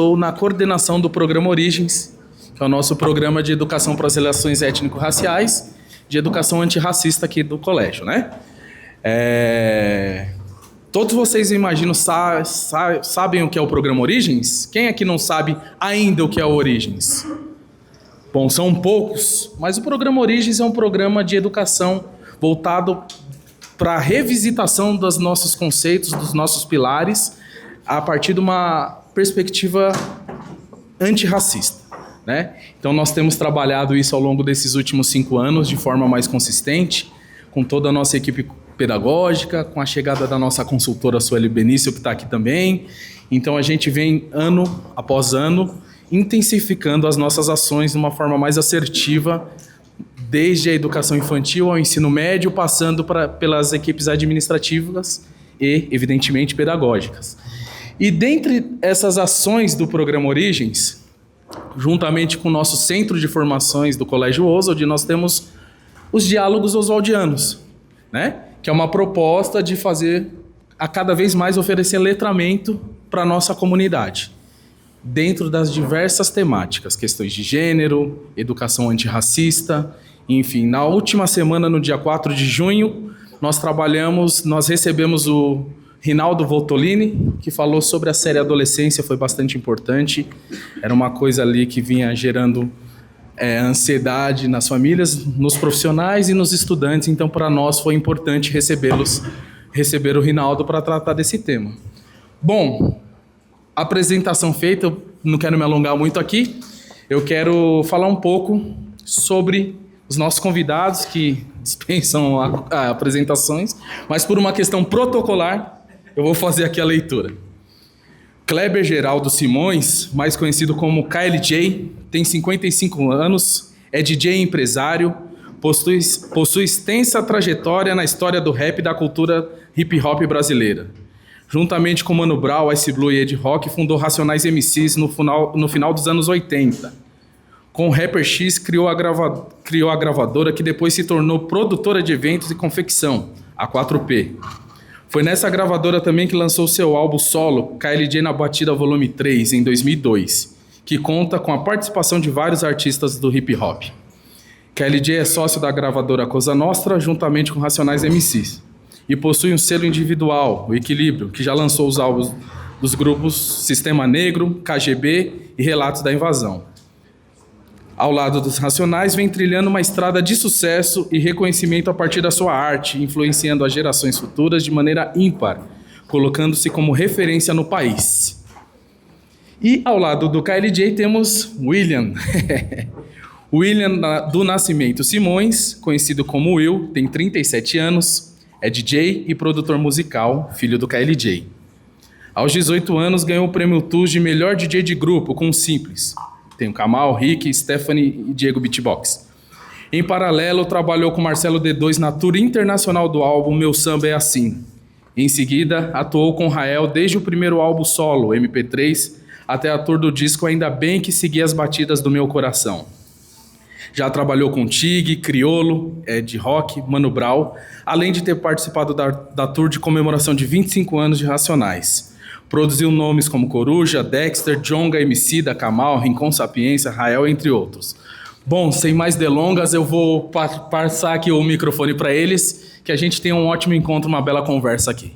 Estou na coordenação do programa Origens, que é o nosso programa de educação para as relações étnico-raciais, de educação antirracista aqui do colégio, né? Todos vocês, imagino, sabem o que é o programa Origens? Quem aqui não sabe ainda o que é o Origens? Bom, são poucos, mas o programa Origens é um programa de educação voltado para a revisitação dos nossos conceitos, dos nossos pilares, a partir de uma perspectiva antirracista, né? Então nós temos trabalhado isso ao longo desses últimos 5 anos de forma mais consistente, com toda a nossa equipe pedagógica, com a chegada da nossa consultora Sueli Benício, que está aqui também. Então a gente vem ano após ano intensificando as nossas ações de uma forma mais assertiva, desde a educação infantil ao ensino médio, passando pelas equipes administrativas e, evidentemente, pedagógicas. E dentre essas ações do programa Origens, juntamente com o nosso centro de formações do Colégio Oswald, nós temos os diálogos oswaldianos, né? Que é uma proposta de fazer, a cada vez mais oferecer letramento para a nossa comunidade, dentro das diversas temáticas, questões de gênero, educação antirracista, enfim. Na última semana, no dia 4 de junho, nós recebemos o Rinaldo Voltolini, que falou sobre a série Adolescência, foi bastante importante. Era uma coisa ali que vinha gerando ansiedade nas famílias, nos profissionais e nos estudantes. Então, para nós foi importante receber o Rinaldo para tratar desse tema. Bom, apresentação feita, eu não quero me alongar muito aqui. Eu quero falar um pouco sobre os nossos convidados, que dispensam apresentações, mas por uma questão protocolar, eu vou fazer aqui a leitura. Kleber Geraldo Simões, mais conhecido como KLJ, tem 55 anos, é DJ e empresário, possui extensa trajetória na história do rap e da cultura hip-hop brasileira. Juntamente com Mano Brown, Ice Blue e Ed Rock, fundou Racionais MCs no final dos anos 80. Com o Rapper X, criou a gravadora que depois se tornou produtora de eventos e confecção, a 4P. Foi nessa gravadora também que lançou seu álbum solo, KLJ na Batida Volume 3, em 2002, que conta com a participação de vários artistas do hip hop. KLJ é sócio da gravadora Cosa Nostra, juntamente com Racionais MCs, e possui um selo individual, o Equilíbrio, que já lançou os álbuns dos grupos Sistema Negro, KGB e Relatos da Invasão. Ao lado dos Racionais, vem trilhando uma estrada de sucesso e reconhecimento a partir da sua arte, influenciando as gerações futuras de maneira ímpar, colocando-se como referência no país. E ao lado do KLJ temos William. William do Nascimento Simões, conhecido como Will, tem 37 anos, é DJ e produtor musical, filho do KLJ. Aos 18 anos, ganhou o prêmio TUS de melhor DJ de grupo com o Simples. Tem o Kamal, Rick, Stephanie e Diego Beatbox. Em paralelo, trabalhou com Marcelo D2 na tour internacional do álbum Meu Samba é Assim. Em seguida, atuou com Rael desde o primeiro álbum solo, MP3, até a tour do disco Ainda Bem Que Segui as Batidas do Meu Coração. Já trabalhou com Tig, Criolo, Ed Rock, Mano Brown, além de ter participado da tour de comemoração de 25 anos de Racionais. Produziu nomes como Coruja, Dexter, Djonga, Emicida, Kamal, Rincon Sapiência, Rael, entre outros. Bom, sem mais delongas, eu vou passar aqui o microfone para eles, que a gente tenha um ótimo encontro, uma bela conversa aqui.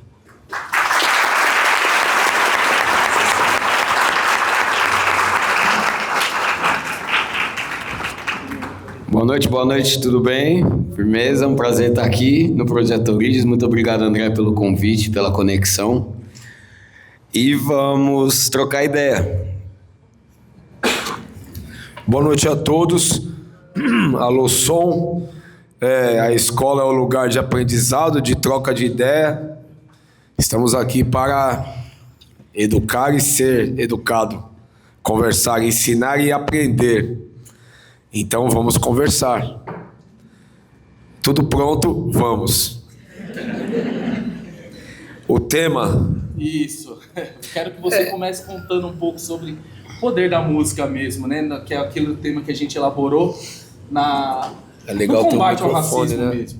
Boa noite, tudo bem? Firmeza, um prazer estar aqui no Projeto Origens. Muito obrigado, André, pelo convite, pela conexão. E vamos trocar ideia. Boa noite a todos. Alô, som. A escola é o lugar de aprendizado, de troca de ideia. Estamos aqui para educar e ser educado. Conversar, ensinar e aprender. Então vamos conversar. Tudo pronto? Vamos. O tema... Isso. Quero que você comece contando um pouco sobre o poder da música mesmo, né? Que é aquele tema que a gente elaborou no combate ao racismo, né? Mesmo.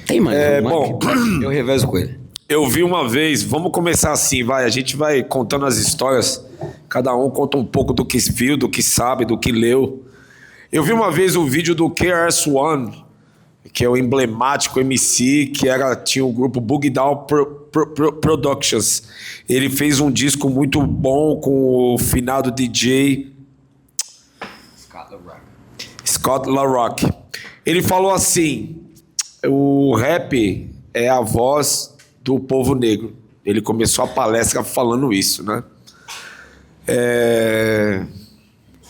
Tem mais bom, eu revezo com ele. Eu vi uma vez, vamos começar assim, vai. A gente vai contando as histórias Cada um conta um pouco do que viu, do que sabe, do que leu. Eu vi uma vez um vídeo do KRS-One, que é o emblemático MC, tinha o grupo Boogie Down Productions. Ele fez um disco muito bom com o finado DJ Scott LaRock. Ele falou assim: o rap é a voz do povo negro. Ele começou a palestra falando isso, né?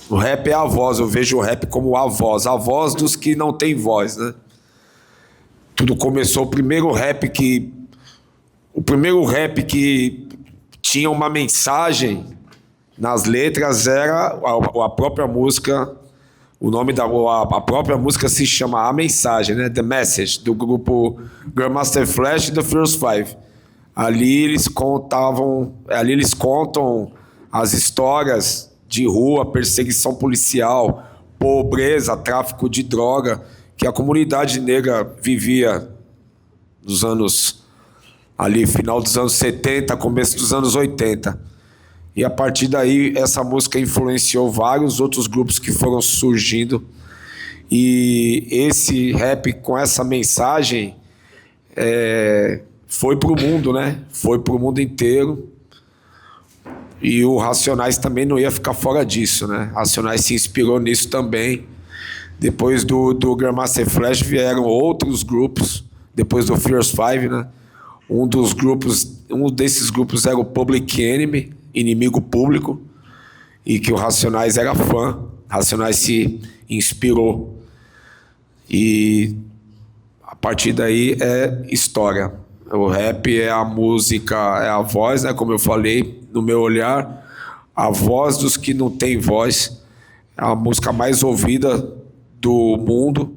O rap é a voz, eu vejo o rap como a voz dos que não tem voz, né? Tudo começou, o primeiro rap que tinha uma mensagem nas letras era a própria música. A própria música se chama A Mensagem, né? The Message, do grupo Grandmaster Flash e The Furious Five. Ali eles contam as histórias de rua, perseguição policial, pobreza, tráfico de droga, que a comunidade negra vivia nos anos, ali, final dos anos 70, começo dos anos 80. E a partir daí, essa música influenciou vários outros grupos que foram surgindo. E esse rap com essa mensagem foi pro mundo, né? Foi pro mundo inteiro. E o Racionais também não ia ficar fora disso, né? Racionais se inspirou nisso também. Depois do Grandmaster Flash vieram outros grupos, depois do Furious Five, né? Um desses grupos era o Public Enemy, Inimigo Público, e que o Racionais era fã. Racionais se inspirou. E a partir daí é história. O rap é a música, é a voz, né? Como eu falei, no meu olhar, a voz dos que não têm voz. É a música mais ouvida do mundo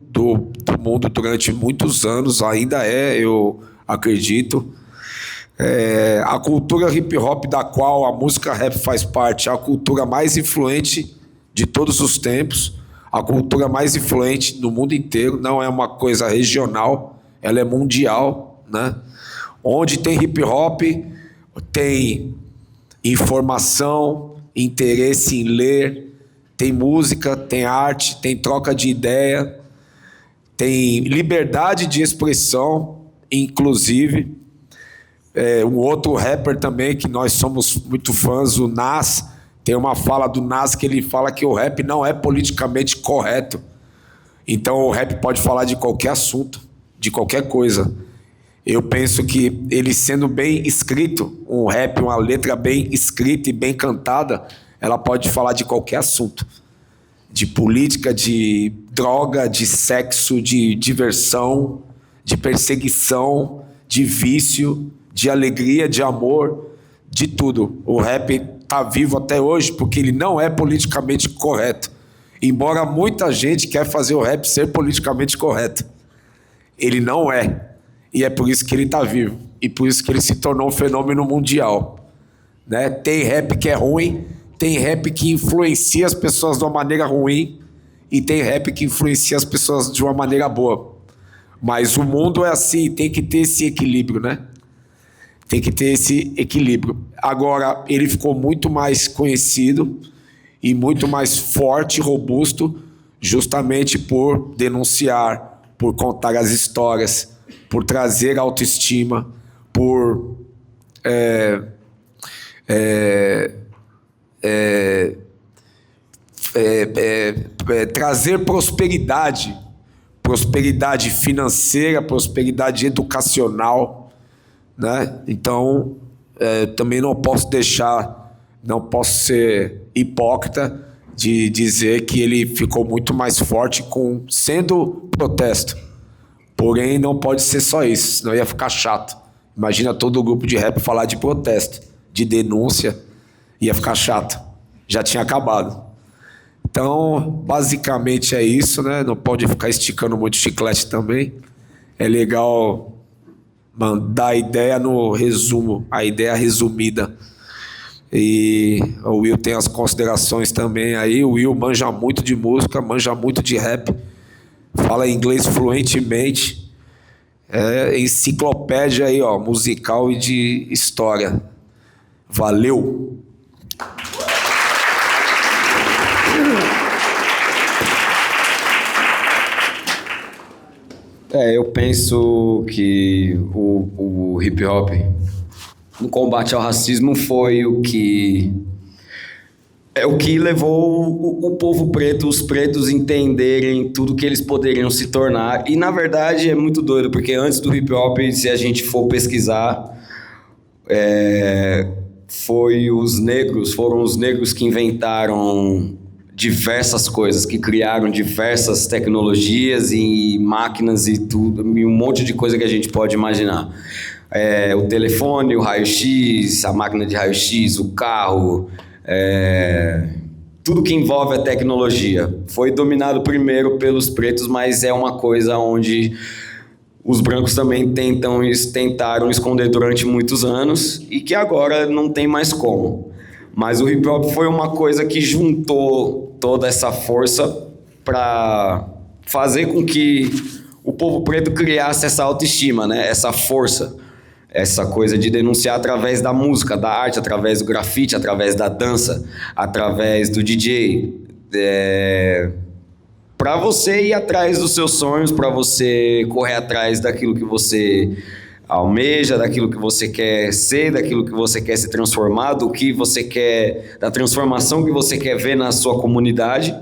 durante muitos anos, ainda eu acredito. A cultura hip hop da qual a música rap faz parte é a cultura mais influente de todos os tempos, a cultura mais influente no mundo inteiro, não é uma coisa regional, ela é mundial, né? Onde tem hip hop, tem informação, interesse em ler, tem música, tem arte, tem troca de ideia, tem liberdade de expressão, inclusive. Um outro rapper também que nós somos muito fãs, o Nas, tem uma fala do Nas que ele fala que o rap não é politicamente correto. Então o rap pode falar de qualquer assunto, de qualquer coisa. Eu penso que ele sendo bem escrito, um rap, uma letra bem escrita e bem cantada, ela pode falar de qualquer assunto. De política, de droga, de sexo, de diversão, de perseguição, de vício, de alegria, de amor, de tudo. O rap está vivo até hoje porque ele não é politicamente correto. Embora muita gente quer fazer o rap ser politicamente correto. Ele não é. E é por isso que ele está vivo. E por isso que ele se tornou um fenômeno mundial. Né? Tem rap que é ruim, tem rap que influencia as pessoas de uma maneira ruim e tem rap que influencia as pessoas de uma maneira boa. Mas o mundo é assim, tem que ter esse equilíbrio, né? Tem que ter esse equilíbrio. Agora, ele ficou muito mais conhecido e muito mais forte e robusto justamente por denunciar, por contar as histórias, por trazer autoestima, por trazer prosperidade financeira, prosperidade educacional, né? Então, também não posso ser hipócrita de dizer que ele ficou muito mais forte sendo protesto. Porém, não pode ser só isso, senão ia ficar chato. Imagina todo o grupo de rap falar de protesto, de denúncia, ia ficar chato. Já tinha acabado. Então, basicamente é isso, né? Não pode ficar esticando muito chiclete também. É legal mandar a ideia no resumo, a ideia resumida. E o Will tem as considerações também aí. O Will manja muito de música, manja muito de rap, fala inglês fluentemente. Enciclopédia aí, ó, musical e de história. Valeu! Eu penso que o hip hop no combate ao racismo foi o que levou o povo preto, os pretos entenderem tudo que eles poderiam se tornar. E na verdade é muito doido, porque antes do hip hop, se a gente for pesquisar, foram os negros que inventaram diversas coisas, que criaram diversas tecnologias e máquinas e tudo, e um monte de coisa que a gente pode imaginar. O telefone, o raio-x, a máquina de raio-x, o carro, tudo que envolve a tecnologia. Foi dominado primeiro pelos pretos, mas é uma coisa onde os brancos também tentaram esconder durante muitos anos e que agora não tem mais como. Mas o hip hop foi uma coisa que juntou toda essa força para fazer com que o povo preto criasse essa autoestima, né? Essa força, essa coisa de denunciar através da música, da arte, através do grafite, através da dança, através do DJ. Para você ir atrás dos seus sonhos, para você correr atrás daquilo que você almeja, daquilo que você quer ser, daquilo que você quer se transformar, do que você quer, da transformação que você quer ver na sua comunidade.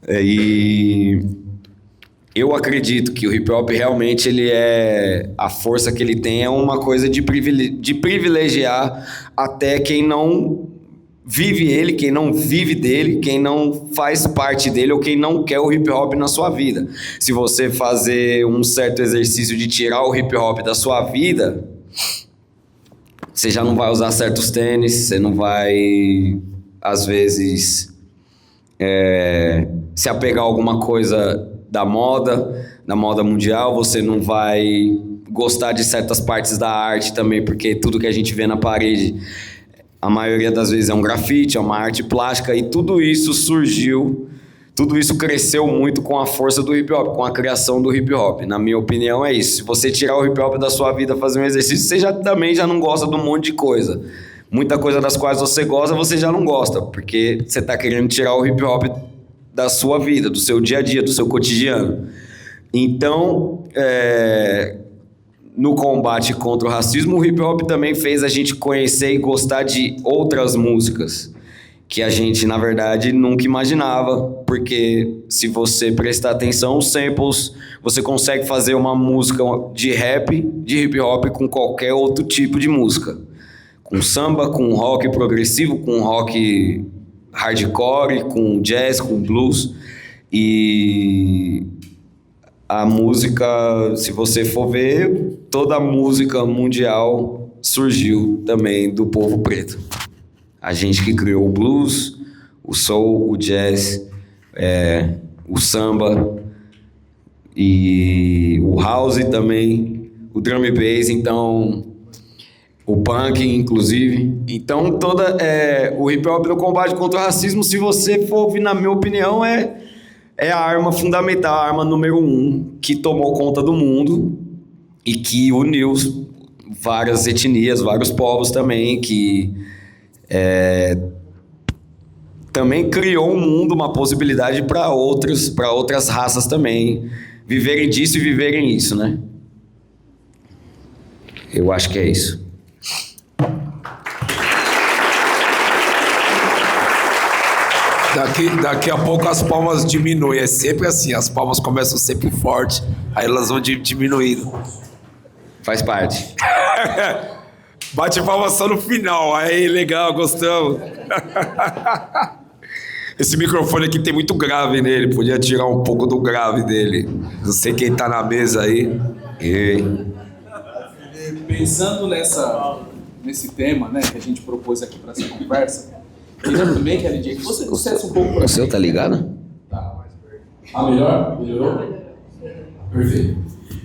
E eu acredito que o hip hop realmente a força que ele tem é uma coisa de privilegiar até quem não vive ele, quem não vive dele, quem não faz parte dele ou quem não quer o hip hop na sua vida. Se você fazer um certo exercício de tirar o hip hop da sua vida, você já não vai usar certos tênis, você não vai, às vezes, se apegar a alguma coisa da moda mundial, você não vai gostar de certas partes da arte também, porque tudo que a gente vê na parede, a maioria das vezes é um grafite, é uma arte plástica, e tudo isso cresceu muito com a força do hip hop, com a criação do hip hop. Na minha opinião é isso. Se você tirar o hip hop da sua vida, fazer um exercício, você também já não gosta de um monte de coisa. Muita coisa das quais você gosta, você já não gosta, porque você está querendo tirar o hip hop da sua vida, do seu dia a dia, do seu cotidiano. Então, no combate contra o racismo, o hip hop também fez a gente conhecer e gostar de outras músicas que a gente, na verdade, nunca imaginava, porque se você prestar atenção, os samples, você consegue fazer uma música de rap, de hip hop com qualquer outro tipo de música. Com samba, com rock progressivo, com rock hardcore, com jazz, com blues. E a música, se você for ver, toda a música mundial surgiu também do povo preto. A gente que criou o blues, o soul, o jazz, o samba e o house também, o drum and bass, então o punk inclusive. Então o hip hop no combate contra o racismo, se você for ouvir, na minha opinião, é a arma fundamental, a arma número 1 que tomou conta do mundo e que uniu várias etnias, vários povos também, que também criou um mundo, uma possibilidade para outras raças também viverem disso e viverem isso, né? Eu acho que é isso. Daqui a pouco as palmas diminuem, é sempre assim, as palmas começam sempre forte, aí elas vão diminuindo. Faz parte. Bate palma só no final, aí legal, gostamos. Esse microfone aqui tem muito grave nele, podia tirar um pouco do grave dele. Não sei quem tá na mesa aí. Pensando nesse tema, né, que a gente propôs aqui para essa conversa, eu também quero que você dissesse um pouco para o seu tá ligado? Tá. Melhor? Melhorou? Perfeito.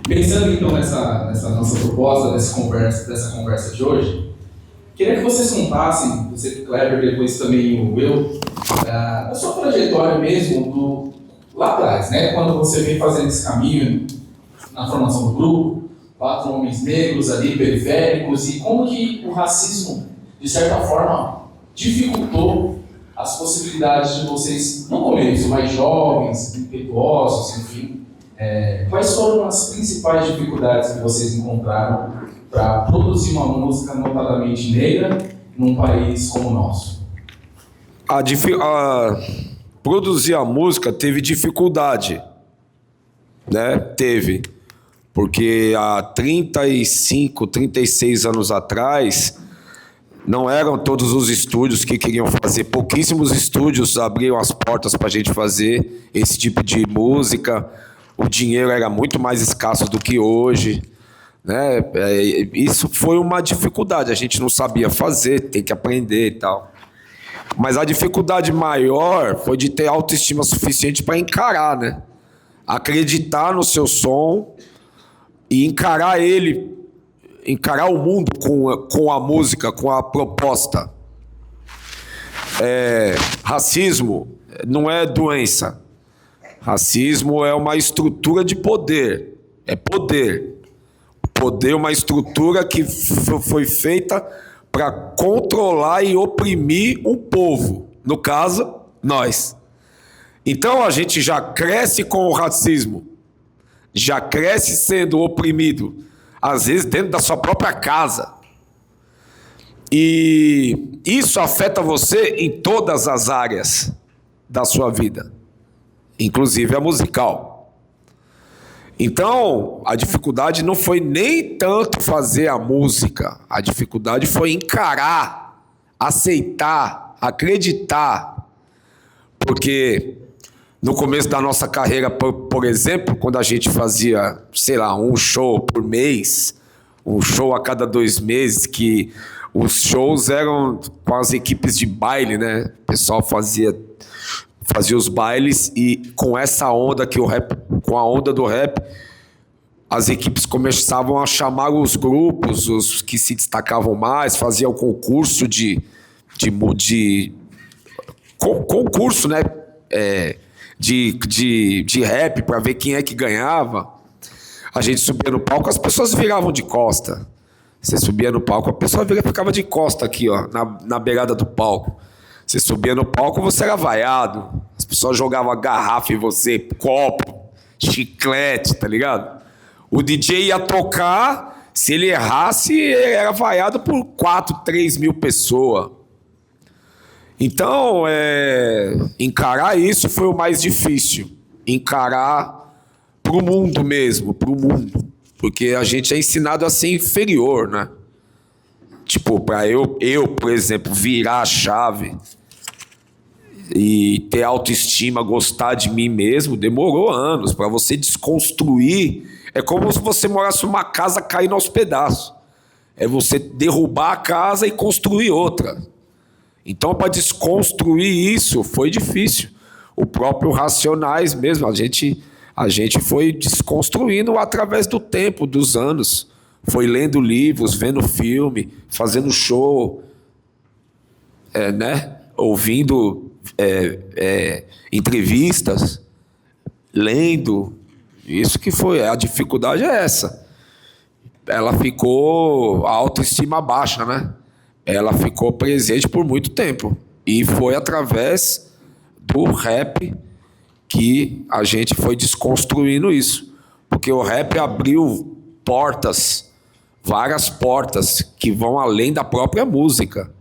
Pensando então nessa nossa proposta, dessa conversa de hoje, queria que vocês contassem, você, Kleber, depois também o Will, a sua trajetória mesmo lá atrás, né? Quando você veio fazendo esse caminho na formação do grupo, 4 homens negros ali, periféricos, e como que o racismo, de certa forma, dificultou as possibilidades de vocês, no começo, mais jovens, impetuosos, enfim, Quais foram as principais dificuldades que vocês encontraram para produzir uma música notadamente negra num país como o nosso? Produzir a música teve dificuldade, né? Teve. Porque há 35, 36 anos atrás, não eram todos os estúdios que queriam fazer. Pouquíssimos estúdios abriam as portas para a gente fazer esse tipo de música. O dinheiro era muito mais escasso do que hoje, né? Isso foi uma dificuldade. A gente não sabia fazer, tem que aprender e tal. Mas a dificuldade maior foi de ter autoestima suficiente para encarar, né? Acreditar no seu som e encarar o mundo com a música, com a proposta. Racismo não é doença. Racismo é uma estrutura de poder. É poder. Poder é uma estrutura que foi feita para controlar e oprimir um povo. No caso, nós. Então a gente já cresce com o racismo. Já cresce sendo oprimido. Às vezes dentro da sua própria casa. E isso afeta você em todas as áreas da sua vida. Inclusive a musical. Então, a dificuldade não foi nem tanto fazer a música. A dificuldade foi encarar, aceitar, acreditar. Porque no começo da nossa carreira, por exemplo, quando a gente fazia, sei lá, um show por mês, um show a cada 2 meses, que os shows eram com as equipes de baile, né? O pessoal fazia os bailes e com essa onda que com a onda do rap, as equipes começavam a chamar os grupos, os que se destacavam mais, faziam concurso concurso, né? De rap para ver quem é que ganhava. A gente subia no palco, as pessoas viravam de costa. Você subia no palco, a pessoa ficava de costa aqui, ó, na beirada do palco. Você subia no palco, você era vaiado. As pessoas jogavam garrafa em você, copo, chiclete, tá ligado? O DJ ia tocar, se ele errasse, ele era vaiado por 4, 3 mil pessoas. Então, encarar isso foi o mais difícil. Encarar pro mundo mesmo, pro mundo. Porque a gente é ensinado a ser inferior, né? Tipo, para eu, por exemplo, virar a chave e ter autoestima, gostar de mim mesmo, demorou anos. Para você desconstruir, é como se você morasse numa casa caindo aos pedaços. É você derrubar a casa e construir outra. Então, para desconstruir isso, foi difícil. O próprio Racionais mesmo, a gente foi desconstruindo através do tempo, dos anos. Foi lendo livros, vendo filme, fazendo show, né? Ouvindo entrevistas, lendo. Isso que foi, a dificuldade é essa. Ela ficou, a autoestima baixa, né? Ela ficou presente por muito tempo. E foi através do rap que a gente foi desconstruindo isso. Porque o rap abriu portas, várias portas, que vão além da própria música.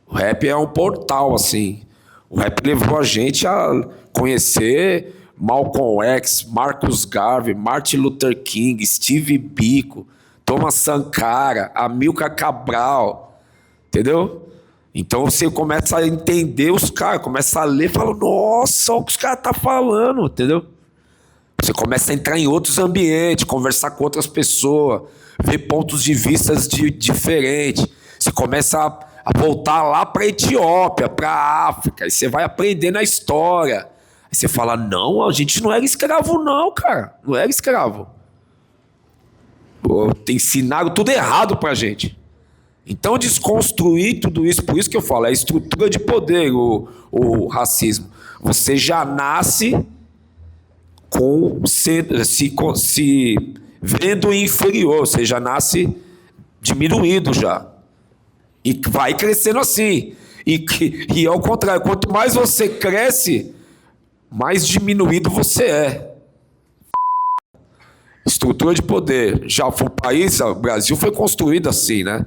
O rap é um portal, assim. O rap levou a gente a conhecer Malcolm X, Marcus Garvey, Martin Luther King, Steve Biko, Thomas Sankara, Amilcar Cabral, entendeu? Então você começa a entender os caras, começa a ler e fala, nossa, olha o que os caras estão falando, entendeu? Você começa a entrar em outros ambientes, conversar com outras pessoas, ver pontos de vista diferentes. Você começa a voltar lá para a Etiópia, para a África, e você vai aprendendo a história. Aí você fala, não, a gente não era escravo não, cara, não era escravo. Pô, ensinaram tudo errado pra gente. Então, desconstruir tudo isso, por isso que eu falo, é a estrutura de poder, o racismo. Você já nasce se vendo inferior, você já nasce diminuído já. E vai crescendo assim. E ao contrário, quanto mais você cresce, mais diminuído você é. Estrutura de poder. Já foi o país, o Brasil foi construído assim, né?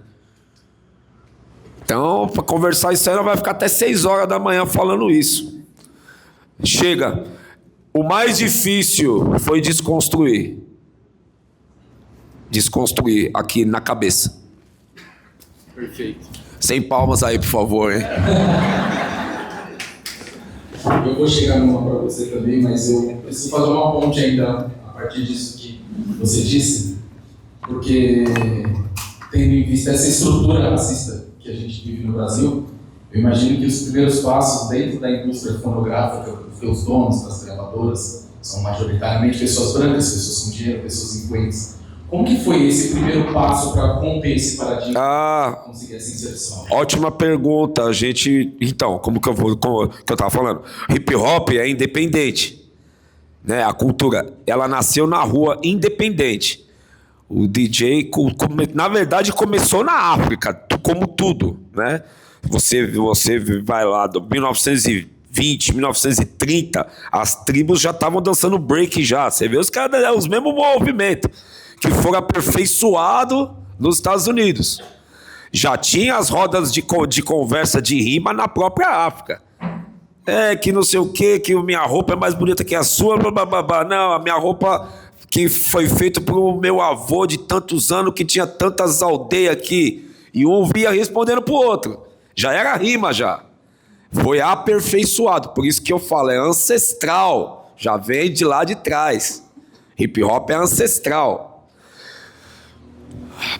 Então, para conversar isso aí, ela vai ficar até 6 horas da manhã falando isso. Chega. O mais difícil foi desconstruir. Desconstruir aqui na cabeça. Perfeito. Sem palmas aí, por favor, hein? Eu vou chegar numa para você também, mas eu preciso fazer uma ponte ainda a partir disso que você disse, porque tendo em vista essa estrutura racista que a gente vive no Brasil, eu imagino que os primeiros passos dentro da indústria fonográfica, porque os donos das gravadoras são majoritariamente pessoas brancas, pessoas com dinheiro, pessoas influentes. Como que foi esse primeiro passo para romper esse paradigma e conseguir essa inserção? Ótima pergunta. A gente, então, como que eu estava falando? Hip hop é independente, né? A cultura, ela nasceu na rua independente. O DJ, na verdade, começou na África, como tudo, né? Você vai lá do 1920, 1930, as tribos já estavam dançando break já. Você vê os caras, os mesmos movimentos que foram aperfeiçoados nos Estados Unidos. Já tinha as rodas de conversa de rima na própria África. Que não sei o quê, que minha roupa é mais bonita que a sua, blá, blá, blá, blá. Não, a minha roupa que foi feita por meu avô de tantos anos, que tinha tantas aldeias aqui. E um via respondendo pro outro. Já era rima, já. Foi aperfeiçoado. Por isso que eu falo, é ancestral. Já vem de lá de trás. Hip hop é ancestral.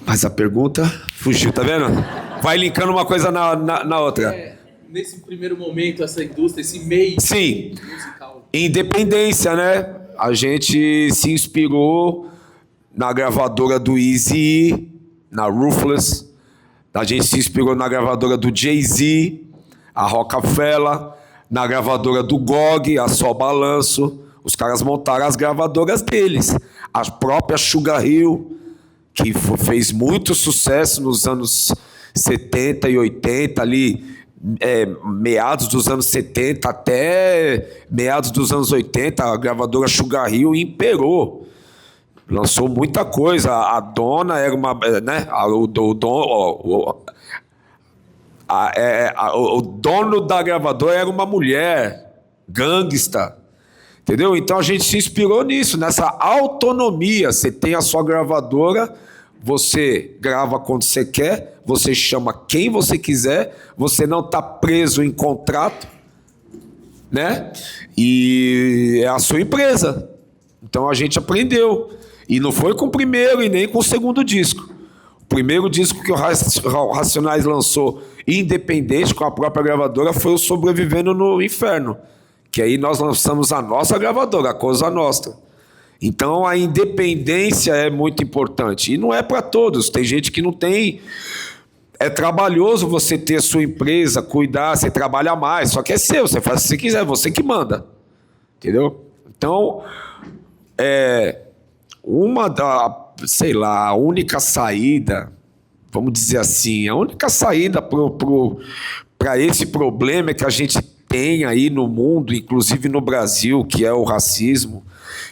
Mas a pergunta fugiu, tá vendo? Vai linkando uma coisa na outra. Nesse primeiro momento, essa indústria, esse meio Sim. musical. Independência, né? A gente se inspirou na gravadora do Eazy, na Ruthless. A gente se inspirou na gravadora do Jay-Z, a Rockefeller, na gravadora do GOG, a Só Balanço. Os caras montaram as gravadoras deles. A própria Sugar Hill, que fez muito sucesso nos anos 70 e 80, ali, meados dos anos 70 até meados dos anos 80, a gravadora Sugar Hill imperou. Lançou muita coisa. A dona era uma... né? O dono da gravadora era uma mulher, gangsta. Entendeu? Então a gente se inspirou nisso, nessa autonomia. Você tem a sua gravadora, você grava quando você quer, você chama quem você quiser, você não está preso em contrato, né? E é a sua empresa. Então a gente aprendeu. E não foi com o primeiro e nem com o segundo disco. O primeiro disco que o Racionais lançou independente com a própria gravadora foi o Sobrevivendo no Inferno. Que aí nós lançamos a nossa gravadora, a Cosa Nostra. Então a independência é muito importante. E não é para todos, tem gente que não tem. É trabalhoso você ter sua empresa, cuidar, você trabalha mais, só que é seu, você faz o que você quiser, você que manda. Entendeu? Então, a única saída, vamos dizer assim, a única saída para esse problema que a gente tem aí no mundo, inclusive no Brasil, que é o racismo,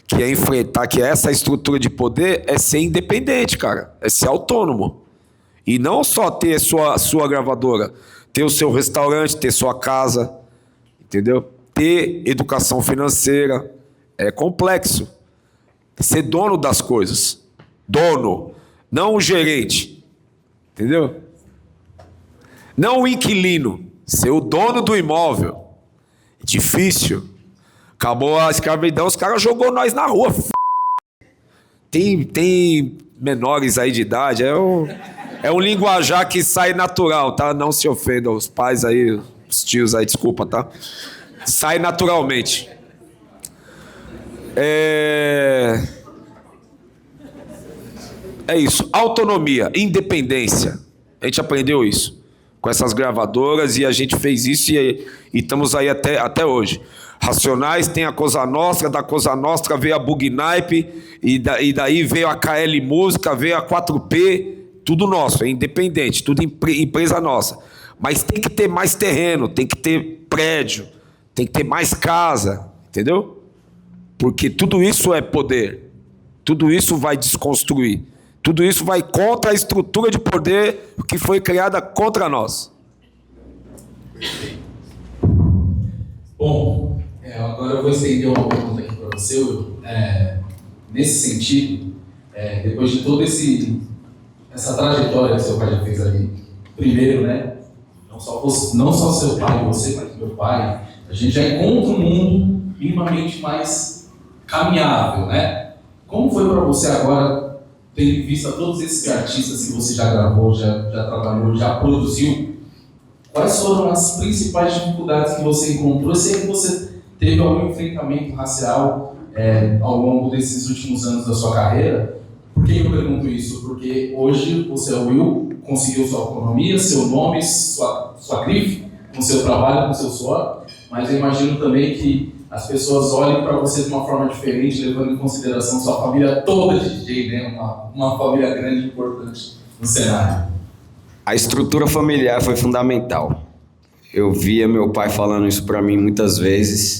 que é enfrentar, que é essa estrutura de poder, é ser independente, cara. É ser autônomo. E não só ter sua gravadora, ter o seu restaurante, ter sua casa, entendeu? Ter educação financeira. É complexo. Ser dono das coisas. Dono, não o gerente. Entendeu? Não o inquilino. Ser o dono do imóvel. Difícil. Acabou a escravidão, os caras jogou nós na rua. Tem menores aí de idade, é um linguajar que sai natural, tá? Não se ofendam os pais aí, os tios aí, desculpa, tá? Sai naturalmente. É isso, autonomia, independência. A gente aprendeu isso com essas gravadoras e a gente fez isso e estamos aí até hoje. Racionais tem a Cosa Nostra, da Cosa Nostra veio a Bug Naipe, e daí veio a KL Música, veio a 4P, tudo nosso, é independente, tudo empresa nossa. Mas tem que ter mais terreno, tem que ter prédio, tem que ter mais casa, entendeu? Porque tudo isso é poder. Tudo isso vai desconstruir. Tudo isso vai contra a estrutura de poder que foi criada contra nós. Bom, agora eu vou estender uma pergunta aqui para você, Will. Nesse sentido, depois de toda essa trajetória que seu pai já fez ali, primeiro, né, não só seu pai, você, mas meu pai, a gente já encontra um mundo minimamente mais caminhável, né? Como foi para você agora, tendo em vista todos esses artistas que você já gravou, já trabalhou, já produziu? Quais foram as principais dificuldades que você encontrou? Eu sei que você teve algum enfrentamento racial ao longo desses últimos anos da sua carreira. Por que eu pergunto isso? Porque hoje você é o Will, conseguiu sua autonomia, seu nome, sua grife, com seu trabalho, com seu suor, mas eu imagino também que as pessoas olhem para você de uma forma diferente, levando em consideração sua família toda de DJ, né? Uma família grande e importante no cenário. A estrutura familiar foi fundamental. Eu via meu pai falando isso para mim muitas vezes,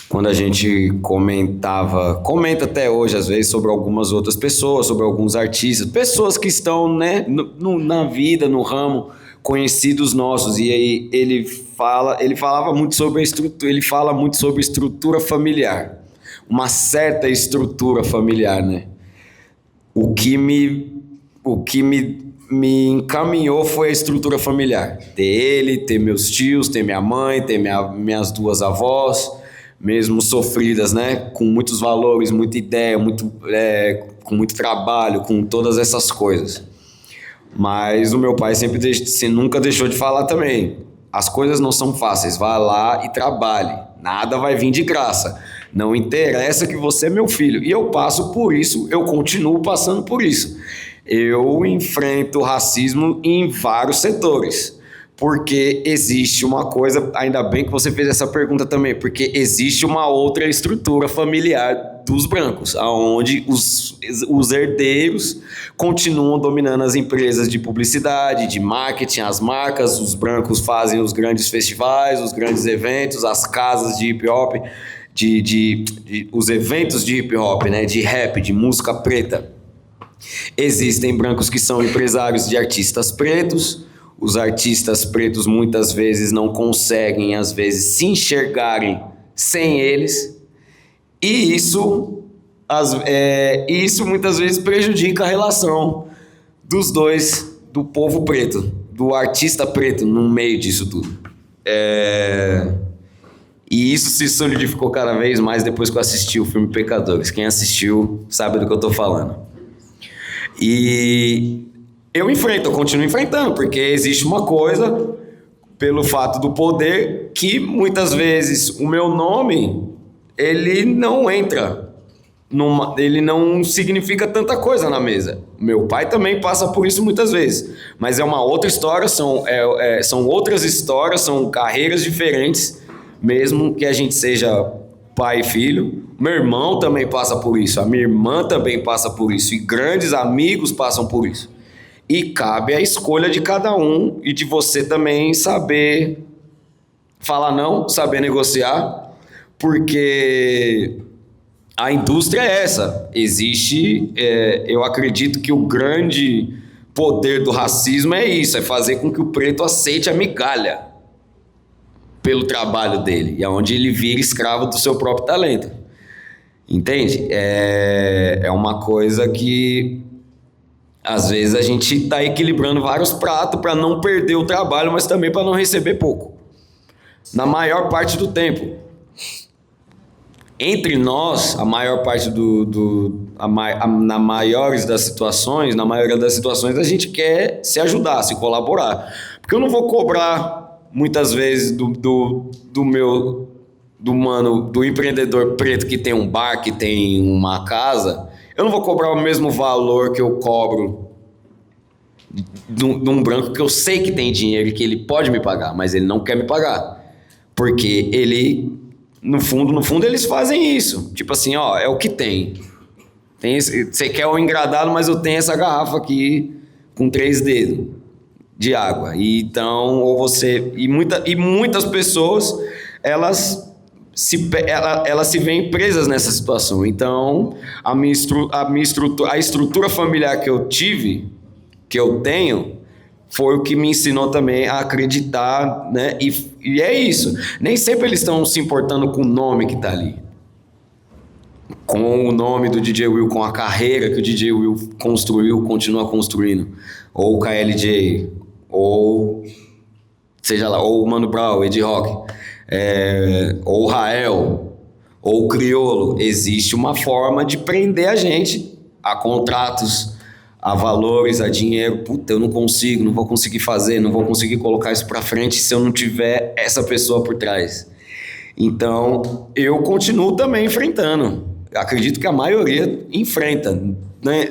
quando a gente comenta até hoje às vezes sobre algumas outras pessoas, sobre alguns artistas, pessoas que estão, né, na vida, no ramo, conhecidos nossos. E aí ele falava muito sobre a estrutura, ele fala muito sobre estrutura familiar, uma certa estrutura familiar, né? O que me encaminhou foi a estrutura familiar. Ter ele, ter meus tios, ter minha mãe, ter minhas duas avós, mesmo sofridas, né? Com muitos valores, muita ideia, com muito trabalho, com todas essas coisas. Mas o meu pai nunca deixou de falar também. As coisas não são fáceis, vá lá e trabalhe. Nada vai vir de graça. Não interessa que você é meu filho. E eu passo por isso, eu continuo passando por isso. Eu enfrento racismo em vários setores, porque existe uma coisa, ainda bem que você fez essa pergunta também, porque existe uma outra estrutura familiar dos brancos, onde os herdeiros continuam dominando as empresas de publicidade, de marketing, as marcas, os brancos fazem os grandes festivais, os grandes eventos, as casas de hip hop, os eventos de hip hop, né, de rap, de música preta. Existem brancos que são empresários de artistas pretos. Os artistas pretos muitas vezes não conseguem, às vezes, se enxergarem sem eles. E isso muitas vezes prejudica a relação dos dois, do povo preto, do artista preto no meio disso tudo. E isso se solidificou cada vez mais depois que eu assisti o filme Pecadores. Quem assistiu sabe do que eu estou falando. E eu continuo enfrentando, porque existe uma coisa, pelo fato do poder, que muitas vezes o meu nome, ele não entra, ele não significa tanta coisa na mesa. Meu pai também passa por isso muitas vezes, mas é uma outra história, são outras histórias, são carreiras diferentes, mesmo que a gente seja pai e filho. Meu irmão também passa por isso, a minha irmã também passa por isso, e grandes amigos passam por isso. E cabe a escolha de cada um e de você também saber falar não, saber negociar, porque a indústria é essa. Existe, eu acredito que o grande poder do racismo é isso, é fazer com que o preto aceite a migalha pelo trabalho dele, e aonde ele vira escravo do seu próprio talento. Entende? É uma coisa que às vezes a gente está equilibrando vários pratos para não perder o trabalho, mas também para não receber pouco. Na maior parte do tempo. Entre nós, a maior parte na maioria das situações, a gente quer se ajudar, se colaborar. Porque eu não vou cobrar muitas vezes do empreendedor preto que tem um bar, que tem uma casa. Eu não vou cobrar o mesmo valor que eu cobro de um branco que eu sei que tem dinheiro e que ele pode me pagar, mas ele não quer me pagar. Porque ele, no fundo eles fazem isso. Tipo assim, ó, é o que tem. Você quer o engradado, mas eu tenho essa garrafa aqui com 3 dedos de água. E então, ou você... E muitas pessoas, elas elas se veem presas nessa situação. Então, a estrutura familiar que eu tive, que eu tenho, foi o que me ensinou também a acreditar, né? E é isso. Nem sempre eles estão se importando com o nome que está ali. Com o nome do DJ Will, com a carreira que o DJ Will construiu, continua construindo. Ou o KLJ, ou seja lá, ou o Mano Brown, Ed Rock, ou o Rael, ou o Criolo. Existe uma forma de prender a gente a contratos, a valores, a dinheiro. Puta, eu não consigo, não vou conseguir fazer, não vou conseguir colocar isso pra frente se eu não tiver essa pessoa por trás. Então, eu continuo também enfrentando. Acredito que a maioria enfrenta, né?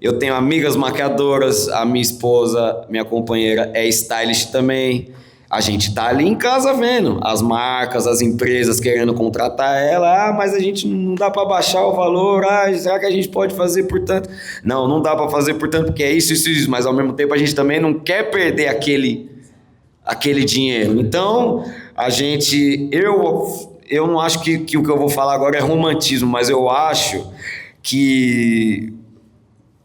Eu tenho amigas maquiadoras, a minha esposa, minha companheira é stylist também. A gente tá ali em casa vendo as marcas, as empresas querendo contratar ela. Mas a gente não dá para baixar o valor. Será que a gente pode fazer por tanto? Não dá para fazer por tanto, porque é isso. Mas ao mesmo tempo a gente também não quer perder aquele dinheiro. Então, eu não acho que o que eu vou falar agora é romantismo, mas eu acho que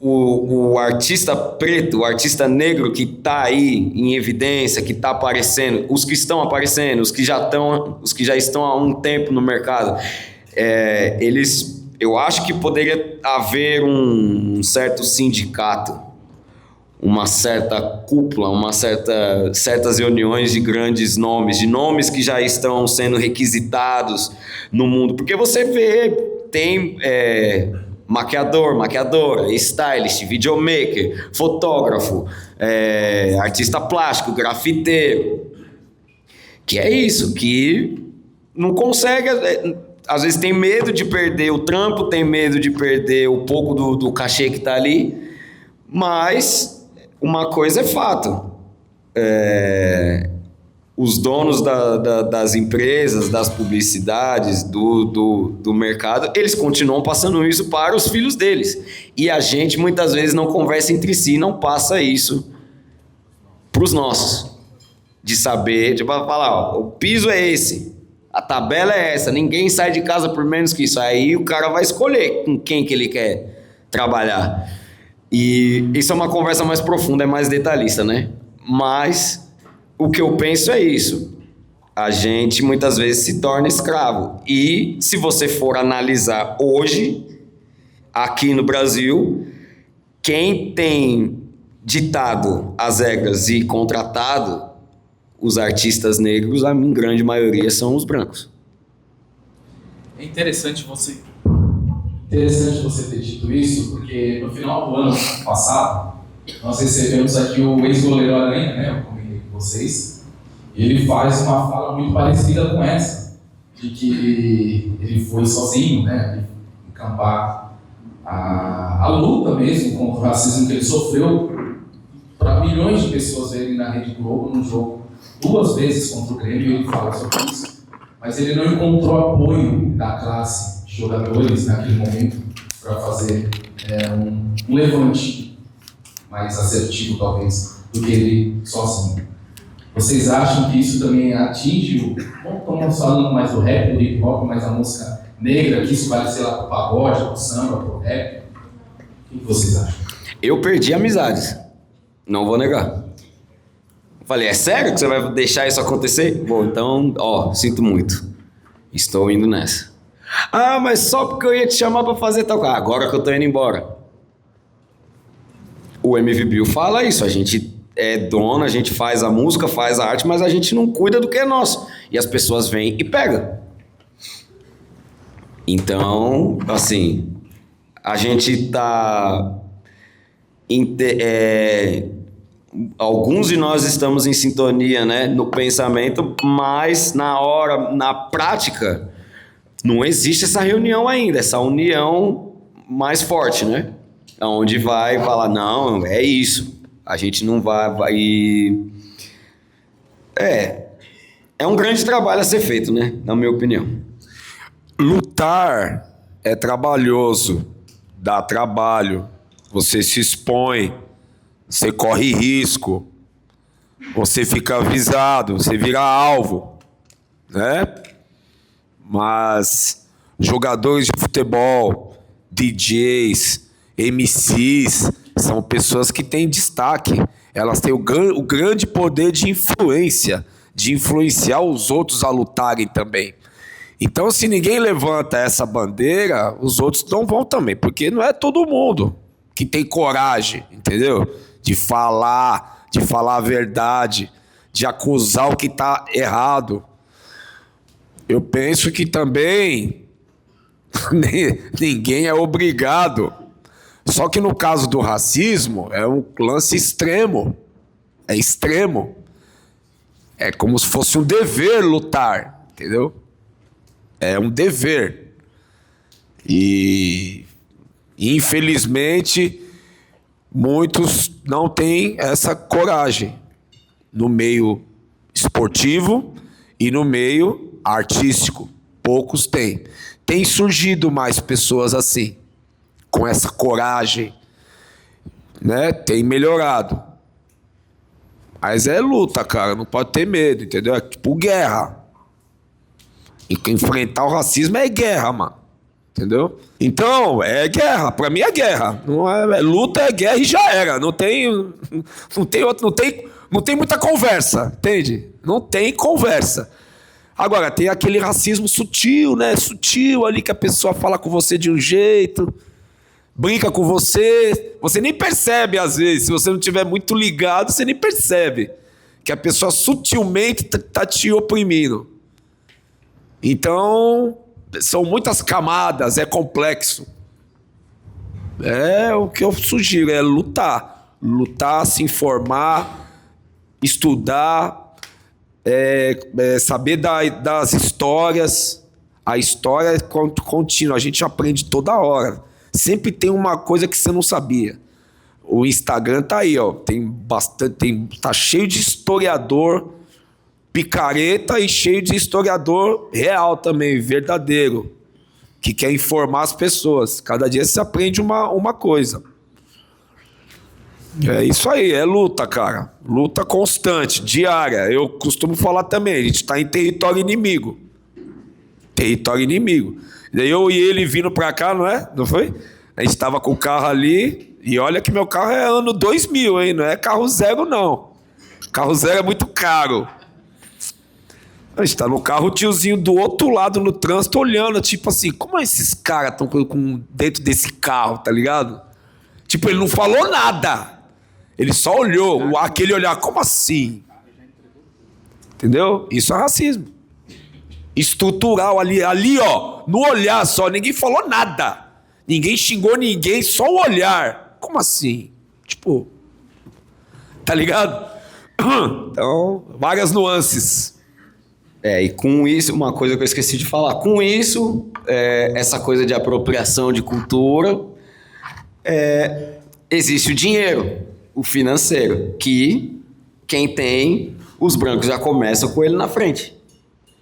o artista preto, o artista negro que está aí em evidência, que está aparecendo, os que estão aparecendo, os que já estão há um tempo no mercado, eu acho que poderia haver um certo sindicato, uma certa cúpula, certas reuniões de grandes nomes, de nomes que já estão sendo requisitados no mundo, porque você vê, tem maquiadora, stylist, videomaker, fotógrafo, artista plástico, grafiteiro, que é isso, que não consegue, às vezes tem medo de perder o trampo, tem medo de perder um pouco do cachê que está ali, mas uma coisa é fato, os donos das empresas, das publicidades, do mercado, eles continuam passando isso para os filhos deles. E a gente muitas vezes não conversa entre si, não passa isso para os nossos. De saber, de falar, o piso é esse, a tabela é essa, ninguém sai de casa por menos que isso. Aí o cara vai escolher com quem que ele quer trabalhar. E isso é uma conversa mais profunda, é mais detalhista, né? Mas o que eu penso é isso. A gente muitas vezes se torna escravo. E se você for analisar hoje, aqui no Brasil, quem tem ditado as regras e contratado os artistas negros, a grande maioria são os brancos. É interessante você ter dito isso, porque no final do ano passado, nós recebemos aqui o ex-goleiro Aranha, né? Vocês, ele faz uma fala muito parecida com essa, de que ele foi sozinho, né, encampar a luta mesmo contra o racismo que ele sofreu, para milhões de pessoas verem na Rede Globo num jogo 2 vezes contra o Grêmio. Ele fala sobre isso, mas ele não encontrou apoio da classe de jogadores naquele momento para fazer um levante mais assertivo, talvez, do que ele sozinho. Vocês acham que isso também atinge estamos falando mais do rap, do hip hop, mais da música negra, que isso vai ser lá pro pagode, pro samba, pro rap? O que vocês acham? Eu perdi amizades, não vou negar. Falei, é sério que você vai deixar isso acontecer? Bom, então, sinto muito. Estou indo nessa. Mas só porque eu ia te chamar pra fazer tal coisa. Agora que eu tô indo embora. O MV Bill fala isso, a gente é dono, a gente faz a música, faz a arte, mas a gente não cuida do que é nosso. E as pessoas vêm e pegam. Então, assim, a gente tá... alguns de nós estamos em sintonia, né, no pensamento, mas na prática, não existe essa reunião ainda, essa união mais forte, né? Onde vai falar, não, é isso. A gente não vai... É um grande trabalho a ser feito, né? Na minha opinião. Lutar é trabalhoso, dá trabalho, você se expõe, você corre risco, você fica avisado, você vira alvo, né? mas jogadores de futebol, DJs, MCs, são pessoas que têm destaque. Elas têm o grande poder de influência, de influenciar os outros a lutarem também. Então, se ninguém levanta essa bandeira, os outros não vão também, porque não é todo mundo que tem coragem, entendeu? De falar a verdade, de acusar o que está errado. Eu penso que também ninguém é obrigado. Só que no caso do racismo, é um lance extremo. É extremo. É como se fosse um dever lutar, entendeu? É um dever. E, infelizmente, muitos não têm essa coragem no meio esportivo e no meio artístico. Poucos têm. Tem surgido mais pessoas assim, com essa coragem, né? Tem melhorado. Mas é luta, cara, não pode ter medo, entendeu? É tipo guerra. Enfrentar o racismo é guerra, mano. Entendeu? Então, é guerra. Pra mim é guerra. Não é luta, é guerra e já era. Não tem muita conversa, entende? Não tem conversa. Agora, tem aquele racismo sutil, né? Sutil ali que a pessoa fala com você de um jeito, brinca com você, você nem percebe às vezes. Se você não estiver muito ligado, você nem percebe que a pessoa sutilmente tá te oprimindo. Então, são muitas camadas, é complexo. É o que eu sugiro, é lutar. Lutar, se informar, estudar, saber das histórias. A história é contínua, a gente aprende toda hora. Sempre tem uma coisa que você não sabia. O Instagram tá aí, ó. Tá cheio de historiador picareta e cheio de historiador real também, verdadeiro, que quer informar as pessoas. Cada dia você aprende uma coisa. É isso aí, é luta, cara. Luta constante, diária. Eu costumo falar também, a gente tá em território inimigo. Território inimigo. Daí eu e ele vindo pra cá, não foi? A gente tava com o carro ali, e olha que meu carro é ano 2000, hein? Não é carro zero, não. Carro zero é muito caro. A gente tá no carro, o tiozinho do outro lado no trânsito olhando, tipo assim, como esses caras estão dentro desse carro, tá ligado? Tipo, ele não falou nada. Ele só olhou, aquele olhar, como assim? Entendeu? Isso é racismo. Estrutural ali, ó, no olhar só, ninguém falou nada. Ninguém xingou ninguém, só o olhar. Como assim? Tipo, tá ligado? Então, várias nuances. E com isso, uma coisa que eu esqueci de falar, com isso, essa coisa de apropriação de cultura, existe o dinheiro, o financeiro, que quem tem, os brancos já começam com ele na frente.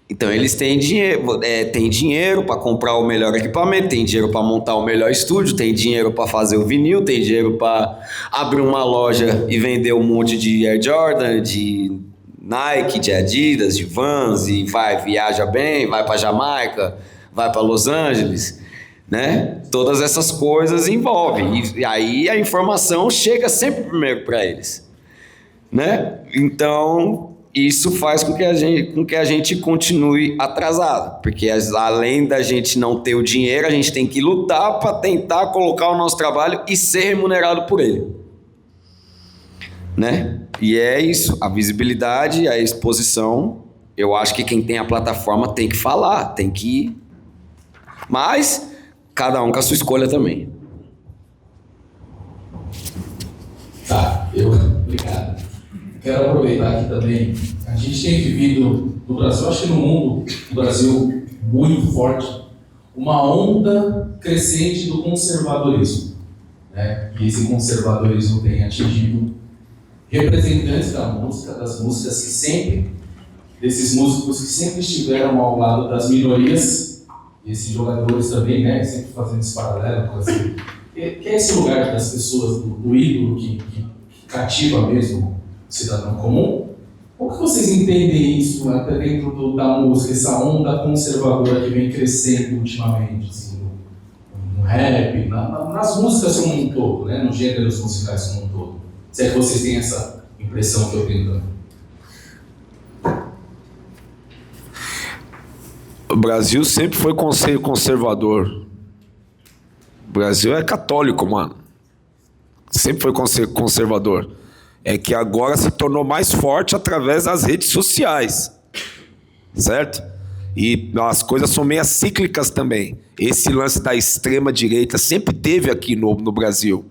Então eles têm dinheiro para comprar o melhor equipamento, tem dinheiro para montar o melhor estúdio, tem dinheiro para fazer o vinil, tem dinheiro para abrir uma loja e vender um monte de Air Jordan, de Nike, de Adidas, de Vans, e viaja bem, vai para Jamaica, vai para Los Angeles, né? Todas essas coisas envolvem. E aí a informação chega sempre primeiro para eles, né? Então, isso faz com que a gente continue atrasado, porque além da gente não ter o dinheiro, a gente tem que lutar para tentar colocar o nosso trabalho e ser remunerado por ele, né? E é isso, a visibilidade, a exposição. Eu acho que quem tem a plataforma tem que falar, tem que... Mas cada um com a sua escolha também. Tá, obrigado. Quero aproveitar aqui também. A gente tem vivido no Brasil, acho que no mundo, no Brasil muito forte, uma onda crescente do conservadorismo, né? E esse conservadorismo tem atingido representantes das músicas que sempre, desses músicos que sempre estiveram ao lado das minorias, e esses jogadores também, né? Sempre fazendo esse paralelo, assim, que é esse lugar das pessoas, do ídolo que cativa mesmo o cidadão comum, Como que vocês entendem isso até dentro da música, essa onda conservadora que vem crescendo ultimamente, assim, no rap, nas músicas como um todo, né? Nos gêneros musicais como um todo? Se é que vocês têm essa impressão que eu tenho também. O Brasil sempre foi conservador. O Brasil é católico, mano. Sempre foi conservador. É que agora se tornou mais forte através das redes sociais. Certo? E as coisas são meio cíclicas também. Esse lance da extrema-direita sempre teve aqui no Brasil.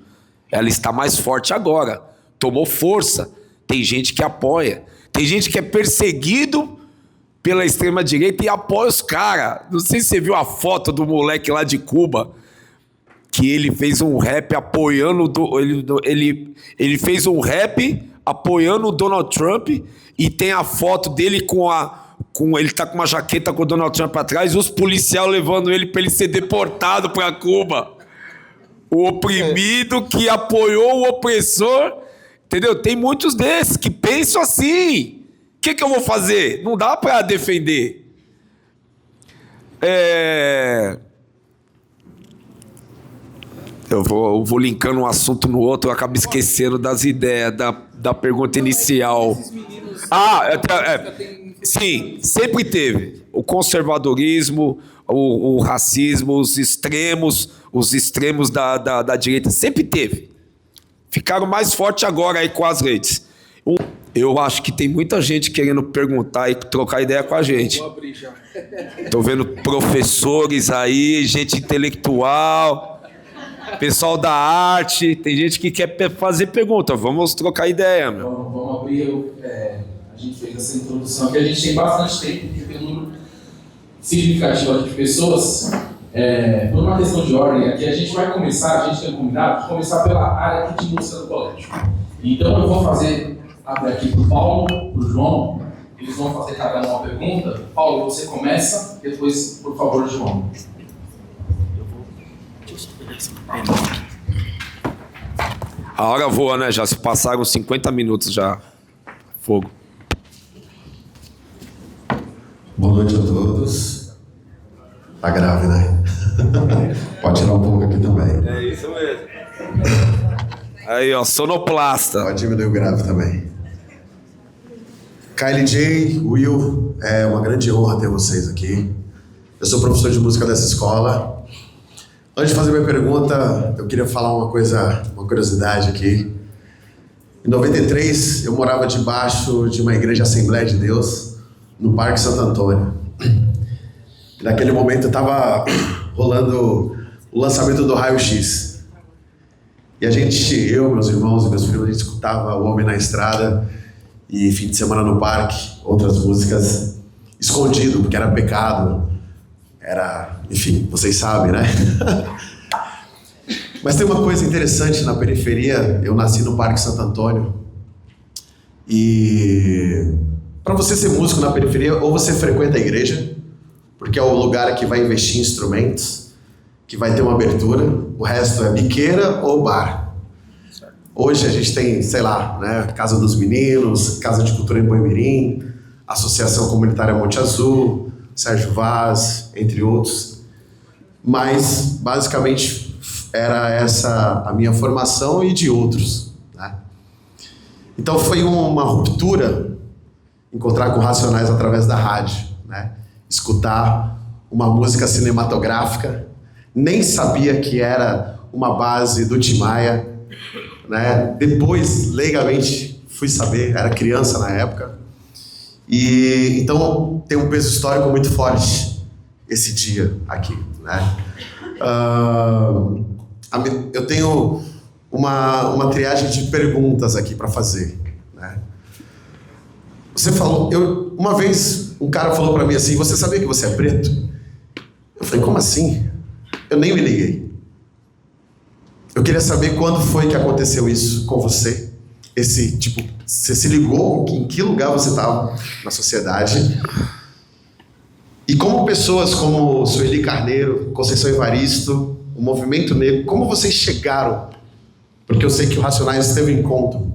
Ela está mais forte agora. Tomou força. Tem gente que apoia. Tem gente que é perseguido pela extrema-direita e apoia os caras. Não sei se você viu a foto do moleque lá de Cuba, que ele fez um rap apoiando... Ele fez um rap apoiando o Donald Trump e tem a foto dele ele tá com uma jaqueta com o Donald Trump atrás e os policiais levando ele para ele ser deportado para Cuba. O oprimido que apoiou o opressor, entendeu? Tem muitos desses que pensam assim. O que eu vou fazer? Não dá para defender. Eu vou linkando um assunto no outro, eu acabo esquecendo das ideias, da pergunta inicial. Sim, sempre teve. O conservadorismo, o racismo, os extremos da direita, sempre teve. Ficaram mais fortes agora aí com as redes. Eu acho que tem muita gente querendo perguntar e trocar ideia com a gente. Tô vendo professores aí, gente intelectual, pessoal da arte, tem gente que quer fazer pergunta. Vamos trocar ideia, meu. Vamos abrir. A gente fez essa introdução aqui, a gente tem bastante tempo, porque tem um número significativo de pessoas. Por uma questão de ordem aqui, a gente vai começar, a gente tem combinado de começar pela área aqui de música do colégio. Então eu vou abrir aqui para o Paulo, para o João, eles vão fazer cada um uma pergunta. Paulo, você começa, depois, por favor, João. A hora voa, né? Já se passaram 50 minutos já. Fogo. Boa noite a todos. Tá grave, né? Pode tirar um pouco aqui também. É isso mesmo. Aí, ó, sonoplasta. Pode diminuir o grave também. Kylie J, Will, é uma grande honra ter vocês aqui. Eu sou professor de música dessa escola. Antes de fazer minha pergunta, eu queria falar uma curiosidade aqui. Em 93, eu morava debaixo de uma igreja Assembleia de Deus, no Parque Santo Antônio. E naquele momento estava rolando o lançamento do Raio X. E eu, meus irmãos e meus filhos, a gente escutava O Homem na Estrada e Fim de Semana no Parque, outras músicas, escondido, porque era pecado. Enfim, vocês sabem, né? Mas tem uma coisa interessante na periferia. Eu nasci no Parque Santo Antônio. E para você ser músico na periferia, ou você frequenta a igreja, porque é o lugar que vai investir em instrumentos, que vai ter uma abertura. O resto é biqueira ou bar. Hoje a gente tem, sei lá, né, Casa dos Meninos, Casa de Cultura em Boimirim, Associação Comunitária Monte Azul, Sérgio Vaz, entre outros. Mas, basicamente, era essa a minha formação e de outros, né? Então foi uma ruptura encontrar com Racionais através da rádio, né? Escutar uma música cinematográfica. Nem sabia que era uma base do Tim Maia, né? Depois, legalmente, fui saber, era criança na época. E então tem um peso histórico muito forte esse dia aqui, né? Eu tenho uma triagem de perguntas aqui para fazer, né? Você falou, uma vez um cara falou para mim assim: você sabia que você é preto? Eu falei: como assim? Eu nem me liguei. Eu queria saber quando foi que aconteceu isso com você. Você se ligou em que lugar você estava na sociedade? E como pessoas como Sueli Carneiro, Conceição Evaristo, o Movimento Negro, como vocês chegaram? Porque eu sei que o Racionais esteve em encontro,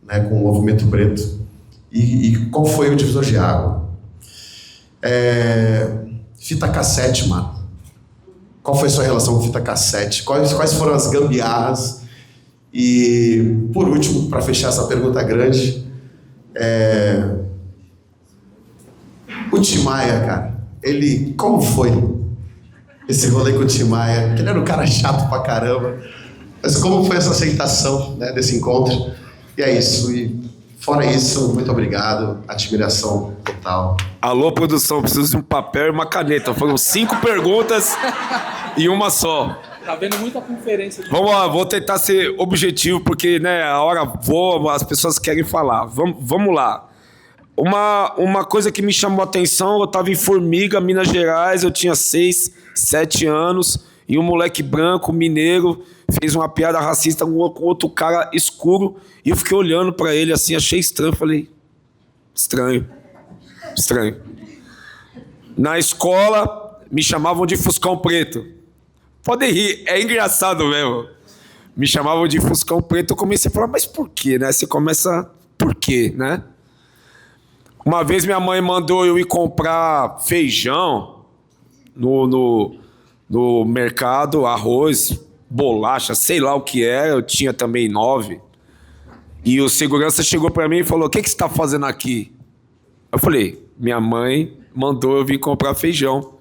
né, com o Movimento Preto. E qual foi o divisor de água? Fita cassete, mano. Qual foi a sua relação com fita cassete? Quais foram as gambiarras? E, por último, para fechar essa pergunta grande, o Tim Maia, cara, como foi esse rolê com o Tim Maia? Ele era um cara chato pra caramba, mas como foi essa aceitação, né, desse encontro? E é isso, e fora isso, muito obrigado, admiração total. Alô, produção, preciso de um papel e uma caneta. Foram 5 perguntas e uma só. Tá vendo muita conferência. Vamos lá, vou tentar ser objetivo, porque, né, a hora voa, as pessoas querem falar. Vamos lá. Uma coisa que me chamou a atenção, eu estava em Formiga, Minas Gerais, eu tinha 6, 7 anos, e um moleque branco, mineiro, fez uma piada racista com outro cara escuro, e eu fiquei olhando para ele assim, achei estranho, falei, estranho. Na escola, me chamavam de Fuscão Preto. Podem rir, é engraçado mesmo. Me chamavam de Fuscão Preto, eu comecei a falar, mas por quê, né? Você começa, por quê, né? Uma vez minha mãe mandou eu ir comprar feijão no mercado, arroz, bolacha, sei lá o que era, eu tinha também 9. E o segurança chegou pra mim e falou, o que você tá fazendo aqui? Eu falei, minha mãe mandou eu vir comprar feijão.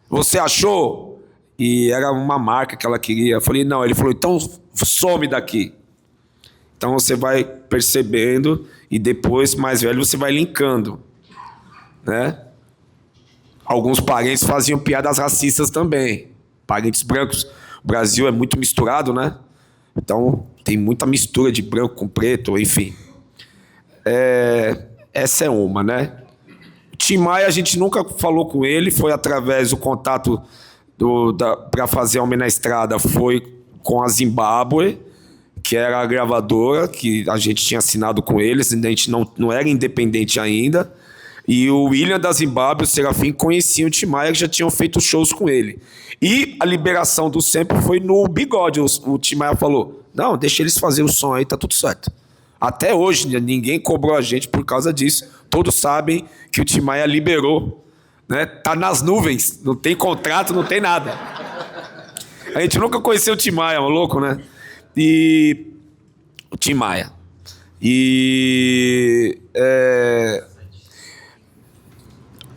Você achou? E era uma marca que ela queria. Eu falei, não. Ele falou, então some daqui. Então você vai percebendo e depois, mais velho, você vai linkando, né? Alguns parentes faziam piadas racistas também. Parentes brancos. O Brasil é muito misturado, né? Então tem muita mistura de branco com preto, enfim. Essa é uma, né? O Tim Maia, a gente nunca falou com ele, foi através do contato para fazer Homem na Estrada, foi com a Zimbábue, que era a gravadora, que a gente tinha assinado com eles, a gente não era independente ainda, e o William da Zimbábue e o Serafim conheciam o Tim Maia, que já tinham feito shows com ele. E a liberação do sample foi no Bigode, o Tim Maia falou, não, deixa eles fazerem o som aí, tá tudo certo. Até hoje, ninguém cobrou a gente por causa disso, todos sabem que o Tim Maia liberou, né? Tá nas nuvens, não tem contrato, não tem nada. A gente nunca conheceu o Tim Maia, louco, né? E o Tim Maia.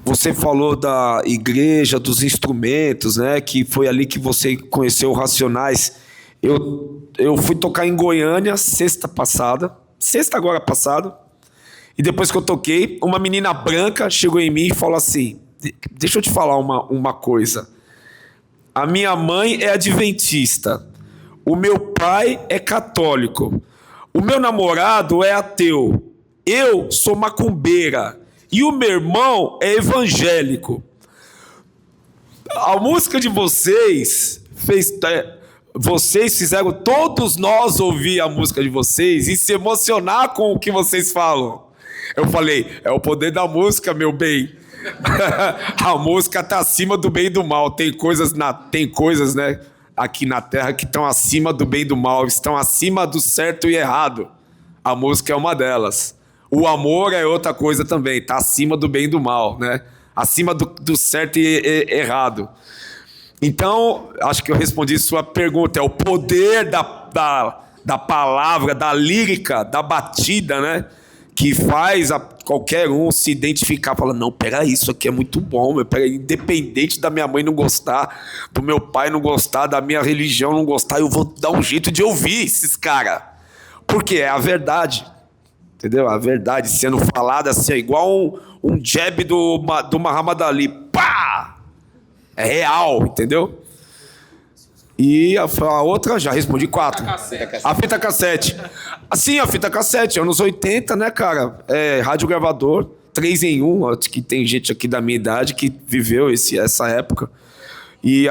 Você falou da igreja, dos instrumentos, né? Que foi ali que você conheceu o Racionais. Eu fui tocar em Goiânia sexta agora passada, e depois que eu toquei, uma menina branca chegou em mim e falou assim, deixa eu te falar uma coisa. A minha mãe é adventista. O meu pai é católico. O meu namorado é ateu. Eu sou macumbeira. E o meu irmão é evangélico. A música de vocês vocês fizeram todos nós ouvir a música de vocês e se emocionar com o que vocês falam. Eu falei, é o poder da música, meu bem. A música está acima do bem e do mal. Tem coisas, né, aqui na Terra que estão acima do bem e do mal, estão acima do certo e errado. A música é uma delas. O amor é outra coisa também, está acima do bem e do mal, né? Acima do certo e errado. Então, acho que eu respondi sua pergunta. É o poder da palavra, da lírica, da batida, né? Que faz qualquer um se identificar, fala, não, peraí, isso aqui é muito bom, independente da minha mãe não gostar, do meu pai não gostar, da minha religião não gostar, eu vou dar um jeito de ouvir esses caras, porque é a verdade, entendeu? A verdade sendo falada assim, é igual um jab do Muhammad Ali, pá! É real, entendeu? E a outra, já respondi 4. A fita cassete. Sim, a fita cassete, anos 80, né, cara? Rádio gravador, 3 em 1, acho que tem gente aqui da minha idade que viveu essa época. E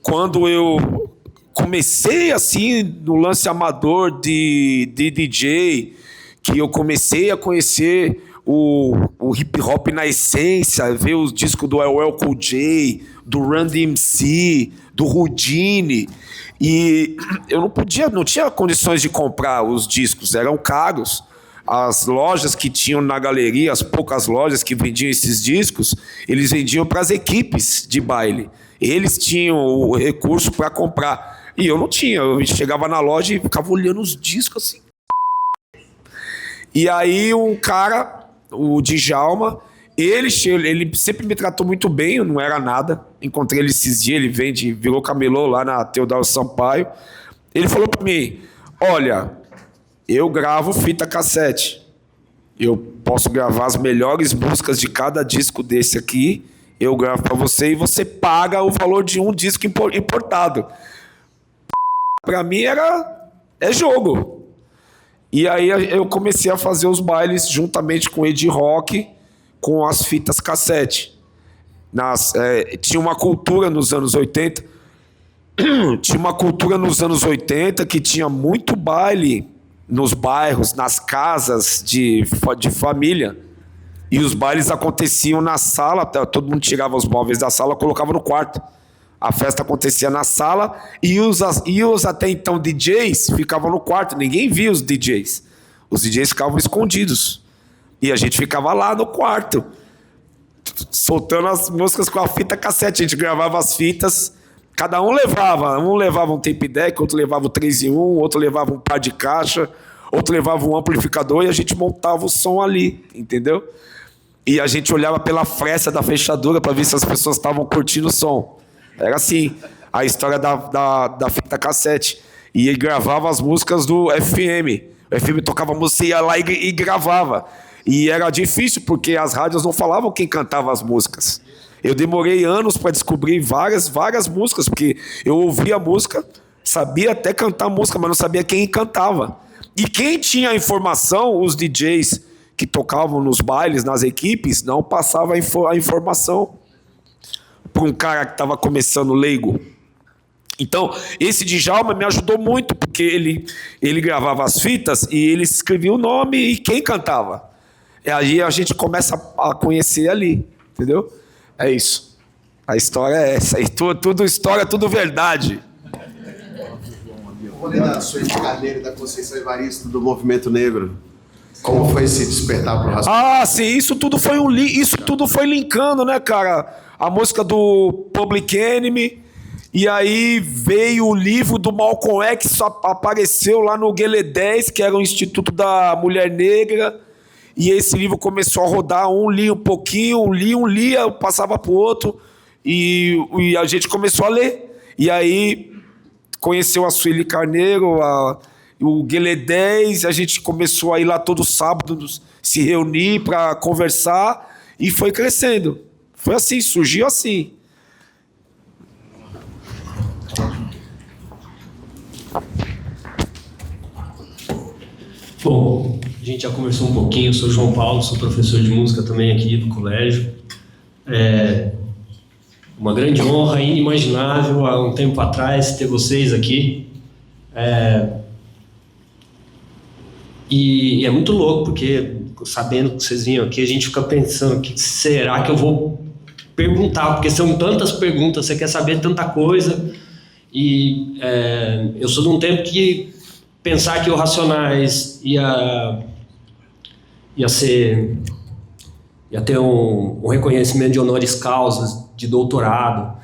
quando eu comecei assim, no lance amador de DJ, que eu comecei a conhecer o hip hop na essência, ver os discos do LL Cool J, do Run DMC, do Houdini, e eu não tinha condições de comprar os discos, eram caros, as lojas que tinham na galeria, as poucas lojas que vendiam esses discos, eles vendiam para as equipes de baile. Eles tinham o recurso para comprar. E eu não tinha. Eu chegava na loja e ficava olhando os discos assim. E aí um cara, o Djalma, ele sempre me tratou muito bem, eu não era nada. Encontrei ele esses dias, ele virou camelô lá na Teodoro Sampaio. Ele falou para mim, olha, eu gravo fita cassete. Eu posso gravar as melhores músicas de cada disco desse aqui, eu gravo para você e você paga o valor de um disco importado. Para mim é jogo. E aí eu comecei a fazer os bailes juntamente com o Ed Rock, com as fitas cassete. Tinha uma cultura nos anos 80, que tinha muito baile nos bairros, nas casas de família. E os bailes aconteciam na sala, todo mundo tirava os móveis da sala, colocava no quarto. A festa acontecia na sala e os até então DJs ficavam no quarto, ninguém via os DJs. Os DJs ficavam escondidos. E a gente ficava lá no quarto, soltando as músicas com a fita cassete. A gente gravava as fitas, cada um levava um tape deck, outro levava o 3 em 1, outro levava um par de caixa, outro levava um amplificador e a gente montava o som ali, entendeu? E a gente olhava pela fresta da fechadura para ver se as pessoas estavam curtindo o som. Era assim, a história da fita cassete. E ele gravava as músicas do FM. O FM tocava música, ia lá e gravava. E era difícil, porque as rádios não falavam quem cantava as músicas. Eu demorei anos para descobrir várias músicas, porque eu ouvia a música, sabia até cantar a música, mas não sabia quem cantava. E quem tinha a informação, os DJs que tocavam nos bailes, nas equipes, não passava a informação para um cara que estava começando leigo. Então, esse Djalma me ajudou muito, porque ele gravava as fitas e ele escrevia o nome e quem cantava. E aí a gente começa a conhecer ali, entendeu? É isso. A história é essa. E tudo história, tudo verdade. O rolê da Sueli Carneiro e da Conceição Evaristo do Movimento Negro. Como foi se despertar pro raciocínio? Sim, isso tudo foi linkando, né, cara? A música do Public Enemy, e aí veio o livro do Malcolm X, apareceu lá no Guelé 10, que era o Instituto da Mulher Negra, e esse livro começou a rodar, um lia um pouquinho, um lia, passava pro outro, e a gente começou a ler. E aí conheceu a Sueli Carneiro, o Guelé 10, a gente começou a ir lá todo sábado, se reunir para conversar, e foi crescendo. Foi assim, surgiu assim. Bom, a gente já conversou um pouquinho, eu sou João Paulo, sou professor de música também aqui do colégio. É uma grande honra, inimaginável, há um tempo atrás, ter vocês aqui. E é muito louco, porque sabendo que vocês vinham aqui, a gente fica pensando, que será que eu vou perguntar? Porque são tantas perguntas, você quer saber tanta coisa. E eu sou de um tempo que pensar que o Racionais ia ter um reconhecimento de honoris causa, de doutorado,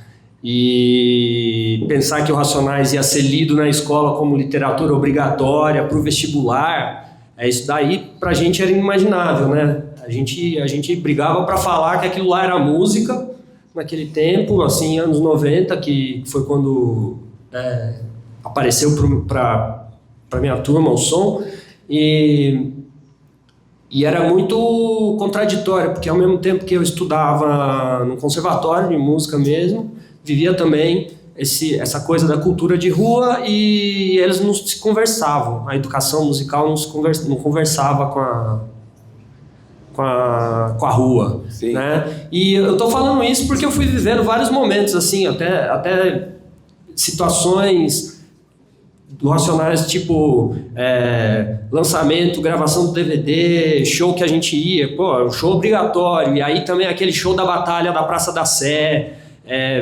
e pensar que o Racionais ia ser lido na escola como literatura obrigatória para o vestibular, isso daí pra gente era inimaginável, né? A gente brigava para falar que aquilo lá era música naquele tempo, assim, anos 90, que foi quando apareceu para minha turma o som, e era muito contraditório, porque ao mesmo tempo que eu estudava no conservatório de música mesmo, vivia também essa coisa da cultura de rua, e eles não se conversavam. A educação musical não conversava com a rua, né? E eu tô falando isso porque eu fui vivendo vários momentos, assim, até situações do Racionais, tipo lançamento, gravação do DVD, show que a gente ia, um show obrigatório, e aí também aquele show da Batalha da Praça da Sé,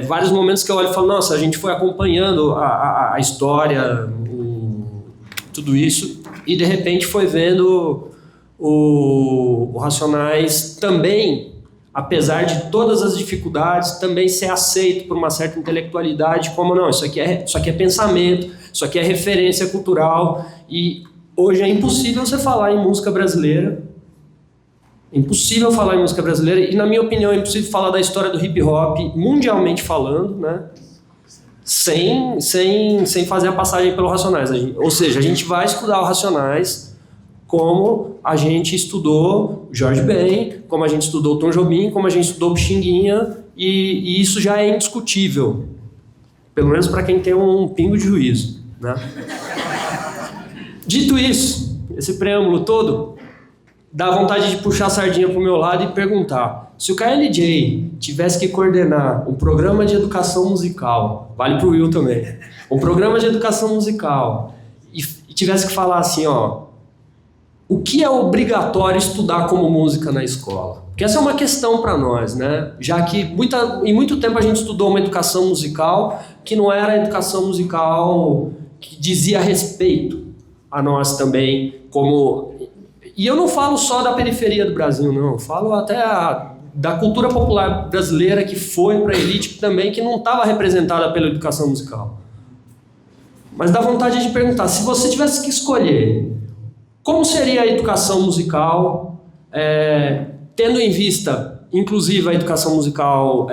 vários momentos que eu olho e falo, nossa, a gente foi acompanhando a história, tudo isso, e de repente foi vendo o Racionais também, apesar de todas as dificuldades, também ser aceito por uma certa intelectualidade, como não, isso aqui é pensamento, isso aqui é referência cultural, e hoje é impossível você falar em música brasileira, e na minha opinião é impossível falar da história do hip hop, mundialmente falando, né? Sem fazer a passagem pelo Racionais. Ou seja, a gente vai estudar o Racionais como a gente estudou Jorge Ben, como a gente estudou Tom Jobim, como a gente estudou Pixinguinha, e isso já é indiscutível, pelo menos para quem tem um pingo de juízo, né? Dito isso, esse preâmbulo todo, dá vontade de puxar a sardinha pro meu lado e perguntar: se o KLJ tivesse que coordenar um programa de educação musical, vale pro Will também, um programa de educação musical, e tivesse que falar assim, ó, o que é obrigatório estudar como música na escola? Porque essa é uma questão para nós, né? Já que em muito tempo a gente estudou uma educação musical que não era a educação musical que dizia respeito a nós também, como... E eu não falo só da periferia do Brasil, não. Eu falo até da cultura popular brasileira que foi para a elite também, que não estava representada pela educação musical. Mas dá vontade de perguntar, se você tivesse que escolher, como seria a educação musical, tendo em vista, inclusive, a educação musical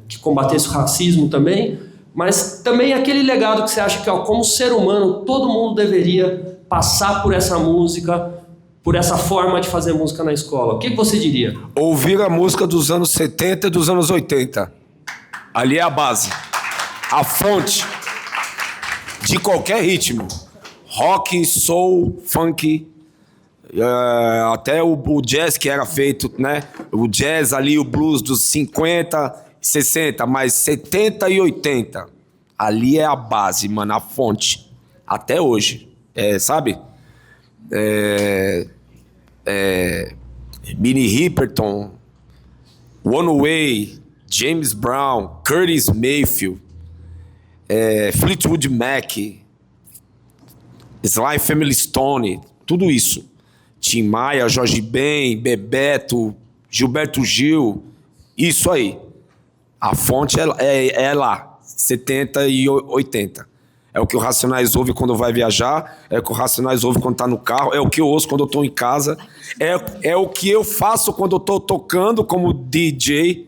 que combatesse o racismo também, mas também aquele legado que você acha que, ó, como ser humano, todo mundo deveria passar por essa música, por essa forma de fazer música na escola. O que você diria? Ouvir a música dos anos 70 e dos anos 80. Ali é a base. A fonte de qualquer ritmo. Rock, soul, funk, até o jazz que era feito, né? O jazz ali, o blues dos 50, 60, mas 70 e 80. Ali é a base, mano, a fonte. Até hoje. Sabe? Minnie Riperton, One Way, James Brown, Curtis Mayfield, Fleetwood Mac, Sly Family Stone, tudo isso. Tim Maia, Jorge Ben, Bebeto, Gilberto Gil, isso aí. A fonte é lá, 70 e 80. É o que o Racionais ouve quando vai viajar, é o que o Racionais ouve quando tá no carro, é o que eu ouço quando eu tô em casa, é o que eu faço quando eu tô tocando como DJ.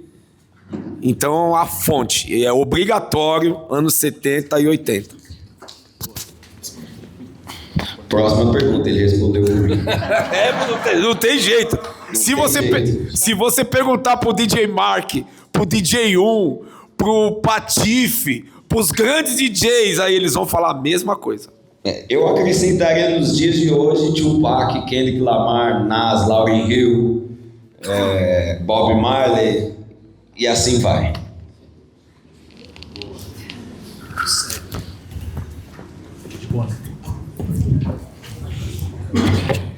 Então, a fonte é obrigatório, anos 70 e 80. Próxima pergunta, ele respondeu. Não tem jeito. Se você perguntar pro DJ Mark, pro DJ 1, pro Patife, pros grandes DJs, aí eles vão falar a mesma coisa. Eu acrescentaria nos dias de hoje Tupac, Kendrick Lamar, Nas, Lauryn Hill, Bob Marley e assim vai.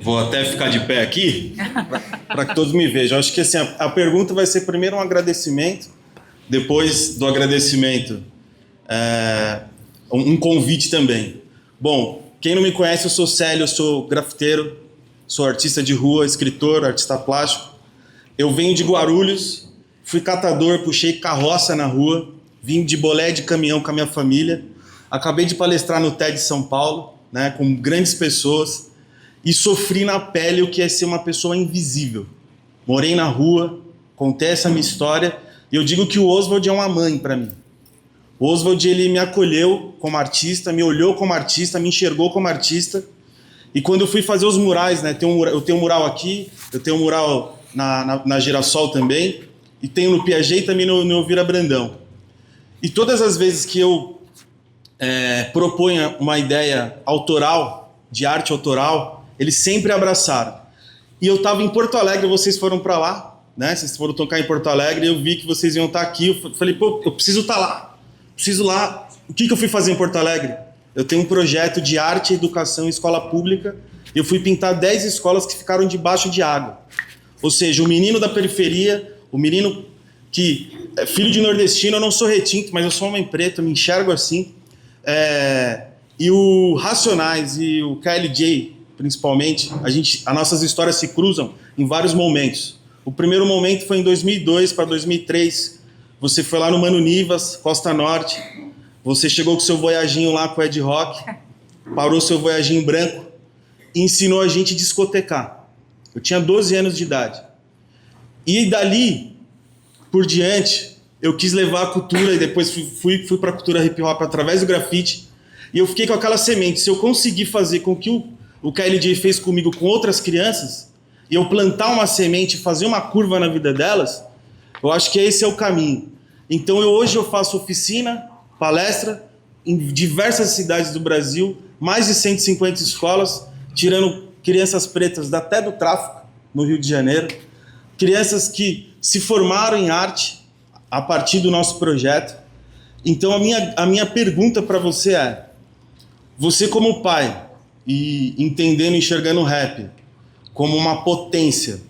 Vou até ficar de pé aqui para que todos me vejam. Acho que assim, a pergunta vai ser primeiro um agradecimento, depois do agradecimento um convite também. Bom, quem não me conhece, eu sou Célio, eu sou grafiteiro, sou artista de rua, escritor, artista plástico. Eu venho de Guarulhos, fui catador, puxei carroça na rua, vim de bolé de caminhão com a minha família, acabei de palestrar no TED São Paulo, né, com grandes pessoas, e sofri na pele o que é ser uma pessoa invisível. Morei na rua, contei essa minha história, e eu digo que o Oswald é uma mãe para mim. O Oswald, ele me acolheu como artista, me olhou como artista, me enxergou como artista, e quando eu fui fazer os murais, né, eu tenho um mural aqui, eu tenho um mural na Girassol também, e tenho no Piaget e também no Elvira Brandão. E todas as vezes que eu proponho uma ideia autoral, de arte autoral, eles sempre abraçaram. E eu estava em Porto Alegre, vocês foram para lá, né? Vocês foram tocar em Porto Alegre, eu vi que vocês iam estar aqui, eu falei, pô, eu preciso estar lá, preciso lá. O que eu fui fazer em Porto Alegre? Eu tenho um projeto de arte e educação em escola pública, e eu fui pintar 10 escolas que ficaram debaixo de água. Ou seja, o menino da periferia, o menino que é filho de nordestino, eu não sou retinto, mas eu sou homem preto, eu me enxergo assim. E o Racionais e o KLJ principalmente, as nossas histórias se cruzam em vários momentos. O primeiro momento foi em 2002 para 2003. Você foi lá no Mano Nivas, Costa Norte. Você chegou com seu voyaginho lá com o Ed Rock, parou seu voyaginho branco e ensinou a gente a discotecar. Eu tinha 12 anos de idade. E dali por diante, eu quis levar a cultura e depois fui para a cultura hip hop através do grafite. E eu fiquei com aquela semente. Se eu conseguir fazer com que o KLJ fez comigo com outras crianças, e eu plantar uma semente e fazer uma curva na vida delas, eu acho que esse é o caminho. Então hoje eu faço oficina, palestra em diversas cidades do Brasil, mais de 150 escolas, tirando crianças pretas até do tráfico, no Rio de Janeiro, crianças que se formaram em arte a partir do nosso projeto. Então a minha pergunta para você é, você como pai, e entendendo e enxergando o rap como uma potência,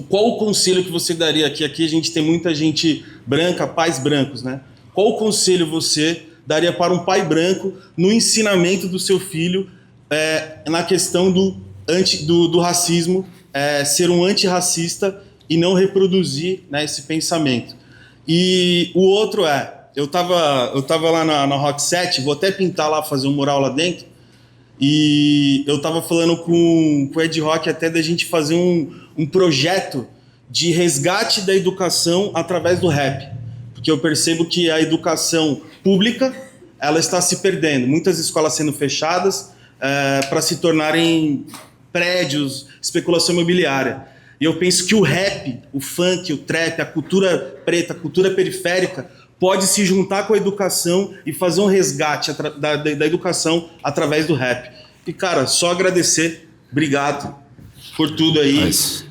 qual o conselho que você daria aqui? Aqui a gente tem muita gente branca, pais brancos, né? Qual o conselho você daria para um pai branco no ensinamento do seu filho na questão do racismo, ser um antirracista e não reproduzir, né, esse pensamento? E o outro eu tava lá na Rock 7, vou até pintar lá, fazer um mural lá dentro, e eu tava falando com o Ed Rock até da gente fazer um projeto de resgate da educação através do rap, porque eu percebo que a educação pública ela está se perdendo, muitas escolas sendo fechadas para se tornarem prédios, especulação imobiliária. E eu penso que o rap, o funk, o trap, a cultura preta, a cultura periférica pode se juntar com a educação e fazer um resgate da educação através do rap. E, cara, só agradecer. Obrigado por tudo aí.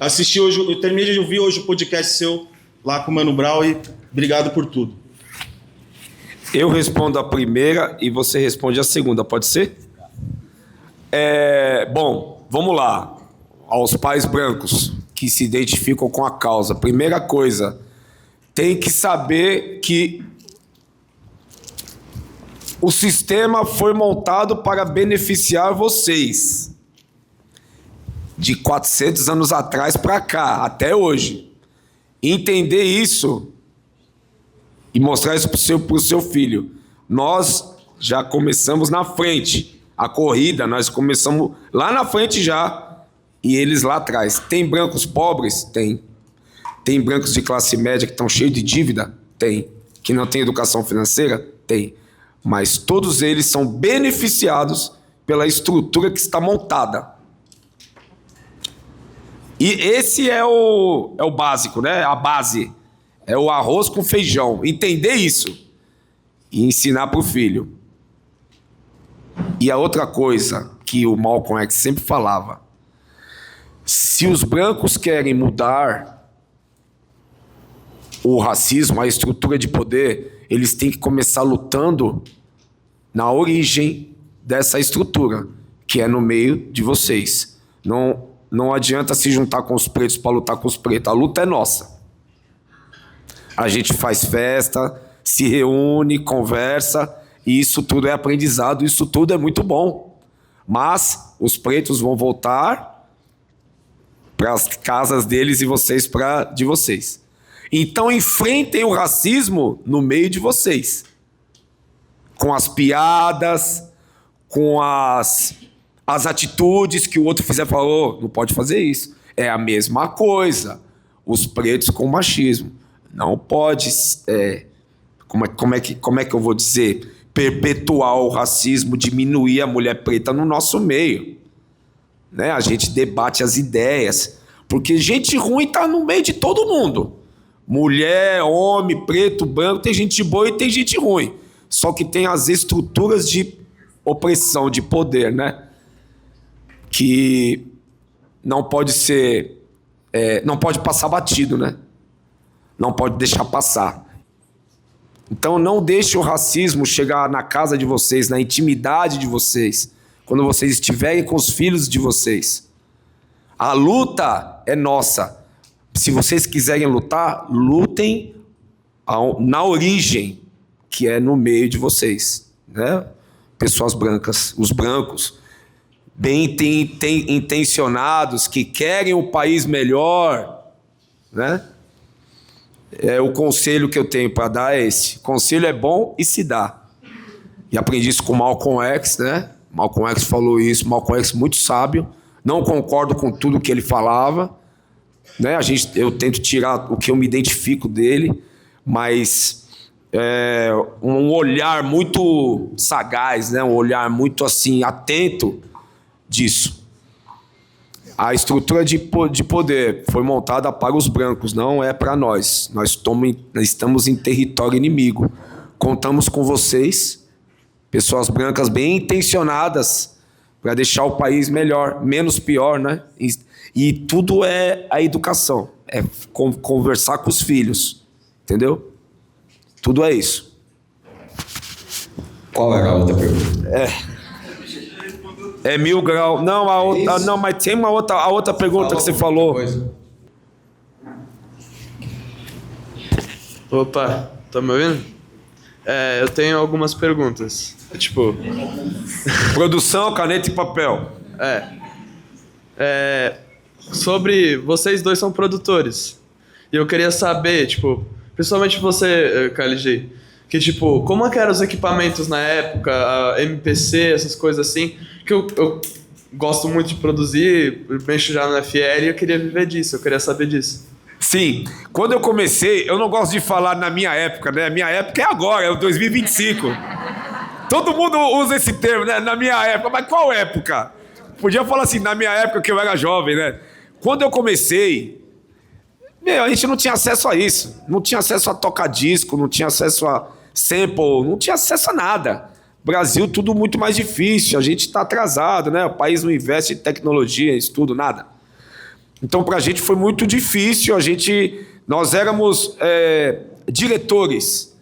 Assisti hoje, eu terminei de ouvir hoje o podcast seu lá com o Mano Brown e obrigado por tudo. Eu respondo a primeira e você responde a segunda, pode ser? Bom, vamos lá. Aos pais brancos que se identificam com a causa. Primeira coisa, tem que saber que o sistema foi montado para beneficiar vocês. De 400 anos atrás para cá, até hoje. Entender isso e mostrar isso pro seu filho. Nós já começamos na frente. A corrida, nós começamos lá na frente já. E eles lá atrás. Tem brancos pobres? Tem. Tem brancos de classe média que estão cheios de dívida? Tem. Que não tem educação financeira? Tem. Mas todos eles são beneficiados pela estrutura que está montada. E esse é o básico, né? A base. É o arroz com feijão. Entender isso. E ensinar para o filho. E a outra coisa que o Malcolm X sempre falava. Se os brancos querem mudar o racismo, a estrutura de poder, eles têm que começar lutando na origem dessa estrutura, que é no meio de vocês. Não adianta se juntar com os pretos para lutar com os pretos. A luta é nossa. A gente faz festa, se reúne, conversa, e isso tudo é aprendizado, isso tudo é muito bom. Mas os pretos vão voltar para as casas deles e vocês para de vocês. Então enfrentem o racismo no meio de vocês. Com as piadas, com as atitudes que o outro fizer, falou, não pode fazer isso. É a mesma coisa. Os pretos com machismo. Não pode, como é que eu vou dizer? Perpetuar o racismo, diminuir a mulher preta no nosso meio. Né? A gente debate as ideias, porque gente ruim está no meio de todo mundo. Mulher, homem, preto, branco, tem gente boa e tem gente ruim. Só que tem as estruturas de opressão, de poder, né? Que não pode ser, não pode passar batido, né? Não pode deixar passar. Então não deixe o racismo chegar na casa de vocês, na intimidade de vocês, quando vocês estiverem com os filhos de vocês. A luta é nossa. Se vocês quiserem lutar, lutem na origem, que é no meio de vocês, né? Pessoas brancas, os brancos. bem intencionados, que querem um país melhor, né? O conselho que eu tenho para dar é esse. Conselho é bom e se dá. E aprendi isso com Malcolm X, né? Malcolm X falou isso, Malcolm X muito sábio. Não concordo com tudo que ele falava, né? Eu tento tirar o que eu me identifico dele, mas um olhar muito sagaz, né? Um olhar muito assim atento disso. A estrutura de poder foi montada para os brancos, não é para nós. Nós estamos em território inimigo. Contamos com vocês, pessoas brancas bem intencionadas, para deixar o país melhor, menos pior, né? E tudo é a educação, é conversar com os filhos, entendeu? Tudo é isso. Qual era a outra pergunta? É 1000 graus. Não, não, mas tem a outra pergunta que você falou. Opa, tá me ouvindo? Eu tenho algumas perguntas. Tipo. Produção, caneta e papel. Sobre. Vocês dois são produtores. E eu queria saber, tipo, principalmente você, KLG, que, tipo, como é que eram os equipamentos na época, a MPC, essas coisas assim, que eu gosto muito de produzir, mexo já no FL e eu queria viver disso, eu queria saber disso. Sim, quando eu comecei, eu não gosto de falar na minha época, né? Minha época é agora, é o 2025. Todo mundo usa esse termo, né? Na minha época, mas qual época? Podia falar assim, na minha época que eu era jovem, né? Quando eu comecei, a gente não tinha acesso a isso. Não tinha acesso a toca-disco, não tinha acesso a sample, não tinha acesso a nada. Brasil, tudo muito mais difícil, a gente está atrasado, né? O país não investe em tecnologia, em estudo, nada. Então, para a gente foi muito difícil, nós éramos diretores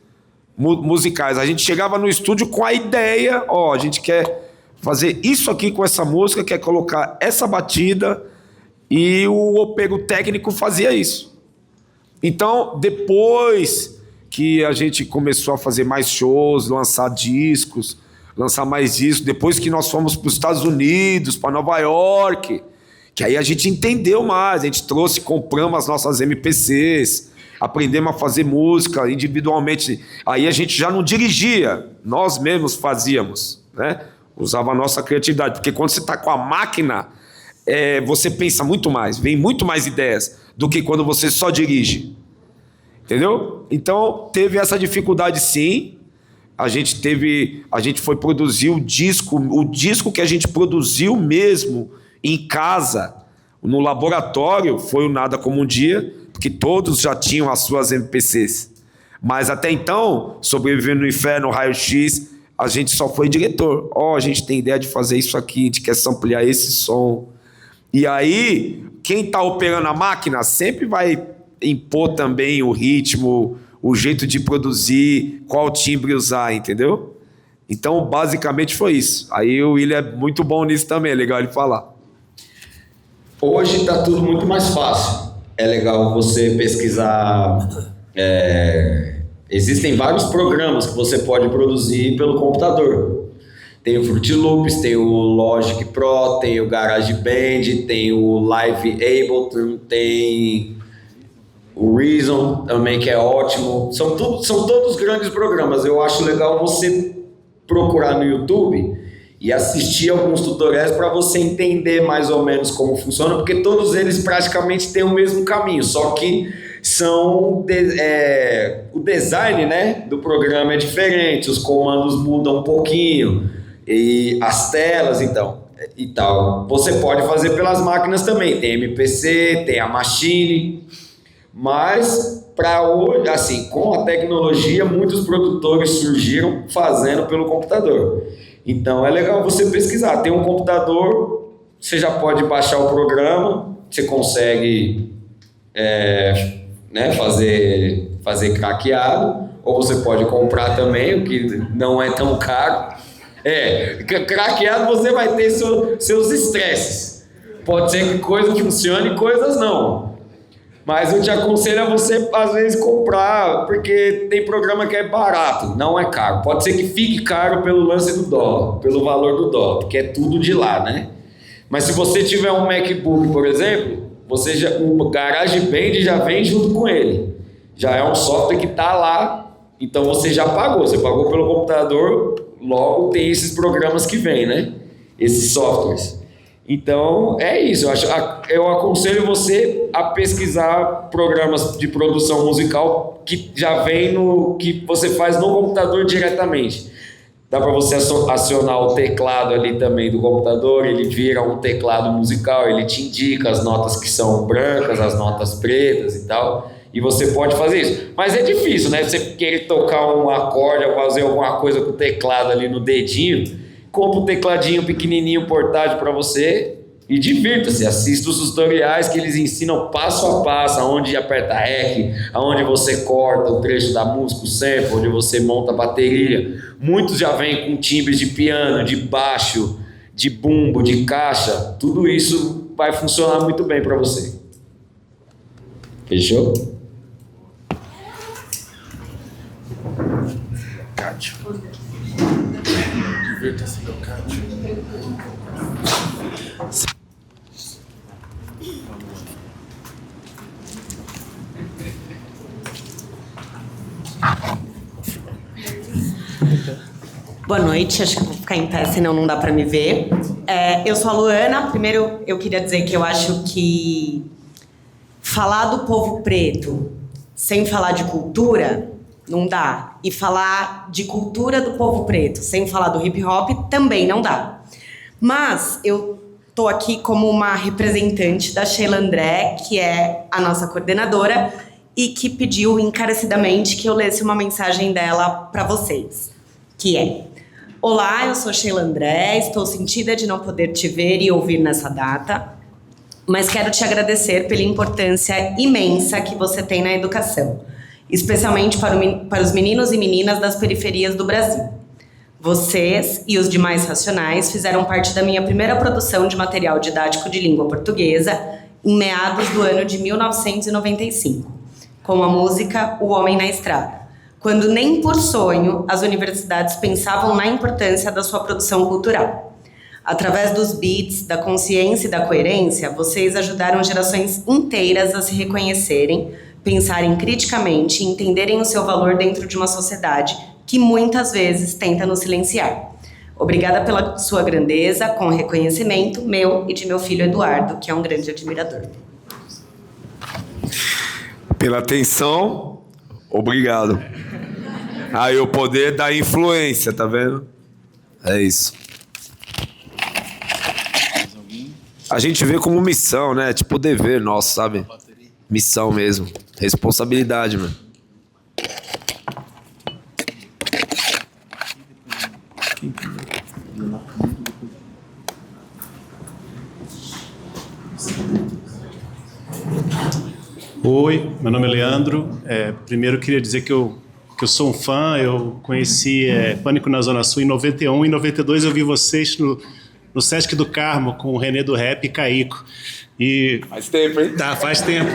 musicais, a gente chegava no estúdio com a ideia, a gente quer fazer isso aqui com essa música, quer colocar essa batida, e o opero técnico fazia isso. Então, depois que a gente começou a fazer mais shows, lançar mais discos, depois que nós fomos para os Estados Unidos, para Nova York, que aí a gente entendeu mais, a gente compramos as nossas MPCs, aprendemos a fazer música individualmente, aí a gente já não dirigia, nós mesmos fazíamos, né? Usava a nossa criatividade, porque quando você está com a máquina, você pensa muito mais, vem muito mais ideias do que quando você só dirige. Entendeu? Então, teve essa dificuldade sim. A gente foi produzir o disco que a gente produziu mesmo em casa, no laboratório, foi o Nada Como Um Dia, porque todos já tinham as suas MPCs. Mas até então, Sobrevivendo no Inferno, Raio X, a gente só foi diretor. A gente tem ideia de fazer isso aqui, a gente quer samplear esse som. E aí, quem está operando a máquina sempre vai impor também o ritmo, o jeito de produzir, qual timbre usar, entendeu? Então, basicamente foi isso. Aí o William é muito bom nisso também, é legal ele falar. Hoje está tudo muito mais fácil. É legal você pesquisar. Existem vários programas que você pode produzir pelo computador. Tem o Fruity Loops, tem o Logic Pro, tem o GarageBand, tem o Live Ableton, tem o Reason também, que é ótimo. São todos grandes programas. Eu acho legal você procurar no YouTube e assistir alguns tutoriais para você entender mais ou menos como funciona, porque todos eles praticamente têm o mesmo caminho, só que o design, né, do programa é diferente, os comandos mudam um pouquinho, e as telas, então, e tal. Você pode fazer pelas máquinas também, tem MPC, tem a Machine, mas para hoje, assim, com a tecnologia, muitos produtores surgiram fazendo pelo computador. Então é legal você pesquisar. Tem um computador, você já pode baixar o programa, você consegue fazer craqueado, ou você pode comprar também, o que não é tão caro. Craqueado você vai ter seus estresses. Pode ser que coisas funcionem e coisas não. Mas eu te aconselho a você, às vezes, comprar, porque tem programa que é barato, não é caro. Pode ser que fique caro pelo lance do dólar, pelo valor do dólar, porque é tudo de lá, né? Mas se você tiver um MacBook, por exemplo, o GarageBand já vem junto com ele. Já é um software que está lá, então você já pagou. Você pagou pelo computador, logo tem esses programas que vêm, né? Esses softwares. Então, é isso. Eu aconselho você a pesquisar programas de produção musical que já vem que você faz no computador diretamente. Dá para você acionar o teclado ali também do computador, ele vira um teclado musical, ele te indica as notas que são brancas, as notas pretas e tal, e você pode fazer isso. Mas é difícil, né? Você querer tocar um acorde ou fazer alguma coisa com o teclado ali no dedinho, compra um tecladinho pequenininho portátil para você e divirta-se, assista os tutoriais que eles ensinam passo a passo, aonde aperta REC, aonde você corta o trecho da música, o sample, onde você monta a bateria. Muitos já vêm com timbres de piano, de baixo, de bumbo, de caixa. Tudo isso vai funcionar muito bem para você. Fechou? Cádio. Divirta-se, meu Cádio. Boa noite, acho que eu vou ficar em pé, senão não dá pra me ver. Eu sou a Luana. Primeiro, eu queria dizer que eu acho que falar do povo preto sem falar de cultura não dá. E falar de cultura do povo preto sem falar do hip hop também não dá. Mas eu tô aqui como uma representante da Sheila André, que é a nossa coordenadora, e que pediu encarecidamente que eu lesse uma mensagem dela para vocês, que é: olá, eu sou Sheila André, estou sentida de não poder te ver e ouvir nessa data, mas quero te agradecer pela importância imensa que você tem na educação, especialmente para os meninos e meninas das periferias do Brasil. Vocês e os demais Racionais fizeram parte da minha primeira produção de material didático de língua portuguesa em meados do ano de 1995, com a música O Homem na Estrada, quando nem por sonho as universidades pensavam na importância da sua produção cultural. Através dos beats, da consciência e da coerência, vocês ajudaram gerações inteiras a se reconhecerem, pensarem criticamente e entenderem o seu valor dentro de uma sociedade que muitas vezes tenta nos silenciar. Obrigada pela sua grandeza, com reconhecimento meu e de meu filho Eduardo, que é um grande admirador. Pela atenção, obrigado. Aí o poder da influência, tá vendo? É isso. A gente vê como missão, né? Tipo dever nosso, sabe? Missão mesmo. Responsabilidade, mano. Oi, meu nome é Leandro. Primeiro eu queria dizer que eu sou um fã. Eu conheci Pânico na Zona Sul em 91. Em 92 eu vi vocês no Sesc do Carmo com o René do Rap e Caico. Faz tempo, hein? Tá, faz tempo.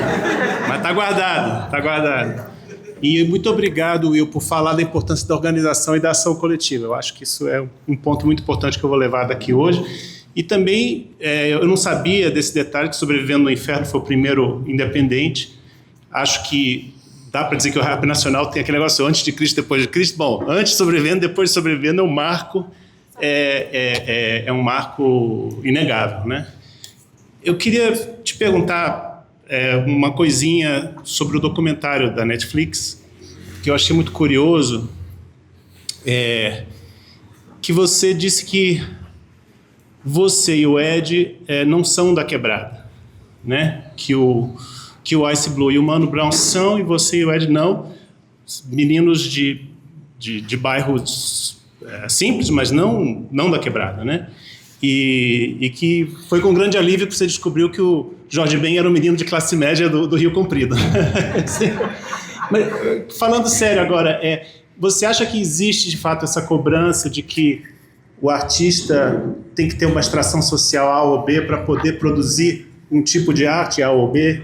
Mas tá guardado. E muito obrigado, Will, por falar da importância da organização e da ação coletiva. Eu acho que isso é um ponto muito importante que eu vou levar daqui hoje. E também, eu não sabia desse detalhe que Sobrevivendo no Inferno foi o primeiro independente. Acho que dá para dizer que o rap nacional tem aquele negócio antes de Cristo, depois de Cristo. Bom, antes de Sobrevivendo, depois de Sobrevivendo é um marco, é um marco inegável, né? Eu queria te perguntar uma coisinha sobre o documentário da Netflix, que eu achei muito curioso, que você disse que você e o Ed não são da quebrada, né? Que o Ice Blue e o Mano Brown são, e você e o Ed não. Meninos de bairros simples, mas não da quebrada, né? E que foi com grande alívio que você descobriu que o Jorge Ben era um menino de classe média do Rio Comprido. Mas, falando sério agora, você acha que existe de fato essa cobrança de que o artista tem que ter uma extração social A ou B para poder produzir um tipo de arte A ou B?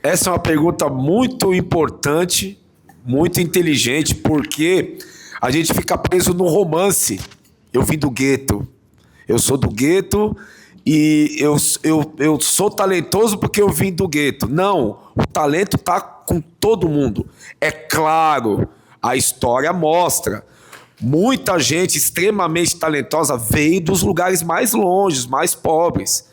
Essa é uma pergunta muito importante, muito inteligente, porque a gente fica preso no romance. Eu vim do gueto. Eu sou do gueto e eu sou talentoso porque eu vim do gueto. Não, o talento está com todo mundo. É claro, a história mostra. Muita gente extremamente talentosa veio dos lugares mais longes, mais pobres.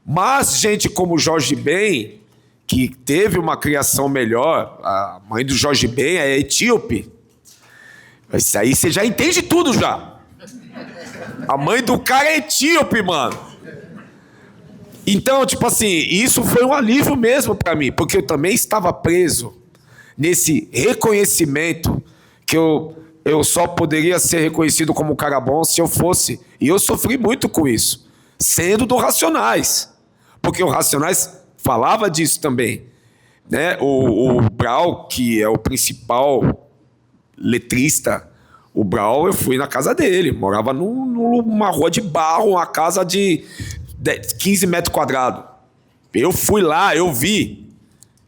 Mas gente como Jorge Ben, que teve uma criação melhor, a mãe do Jorge Ben é etíope. Isso aí você já entende tudo já. A mãe do cara é etíope, mano. Então, tipo assim, isso foi um alívio mesmo para mim, porque eu também estava preso nesse reconhecimento que eu só poderia ser reconhecido como um cara bom se eu fosse. E eu sofri muito com isso, sendo do Racionais. Porque o Racionais falava disso também. Né? O Brau, que é o principal letrista, o Brau, eu fui na casa dele. Morava numa rua de barro, uma casa de 15 metros quadrados. Eu fui lá, eu vi.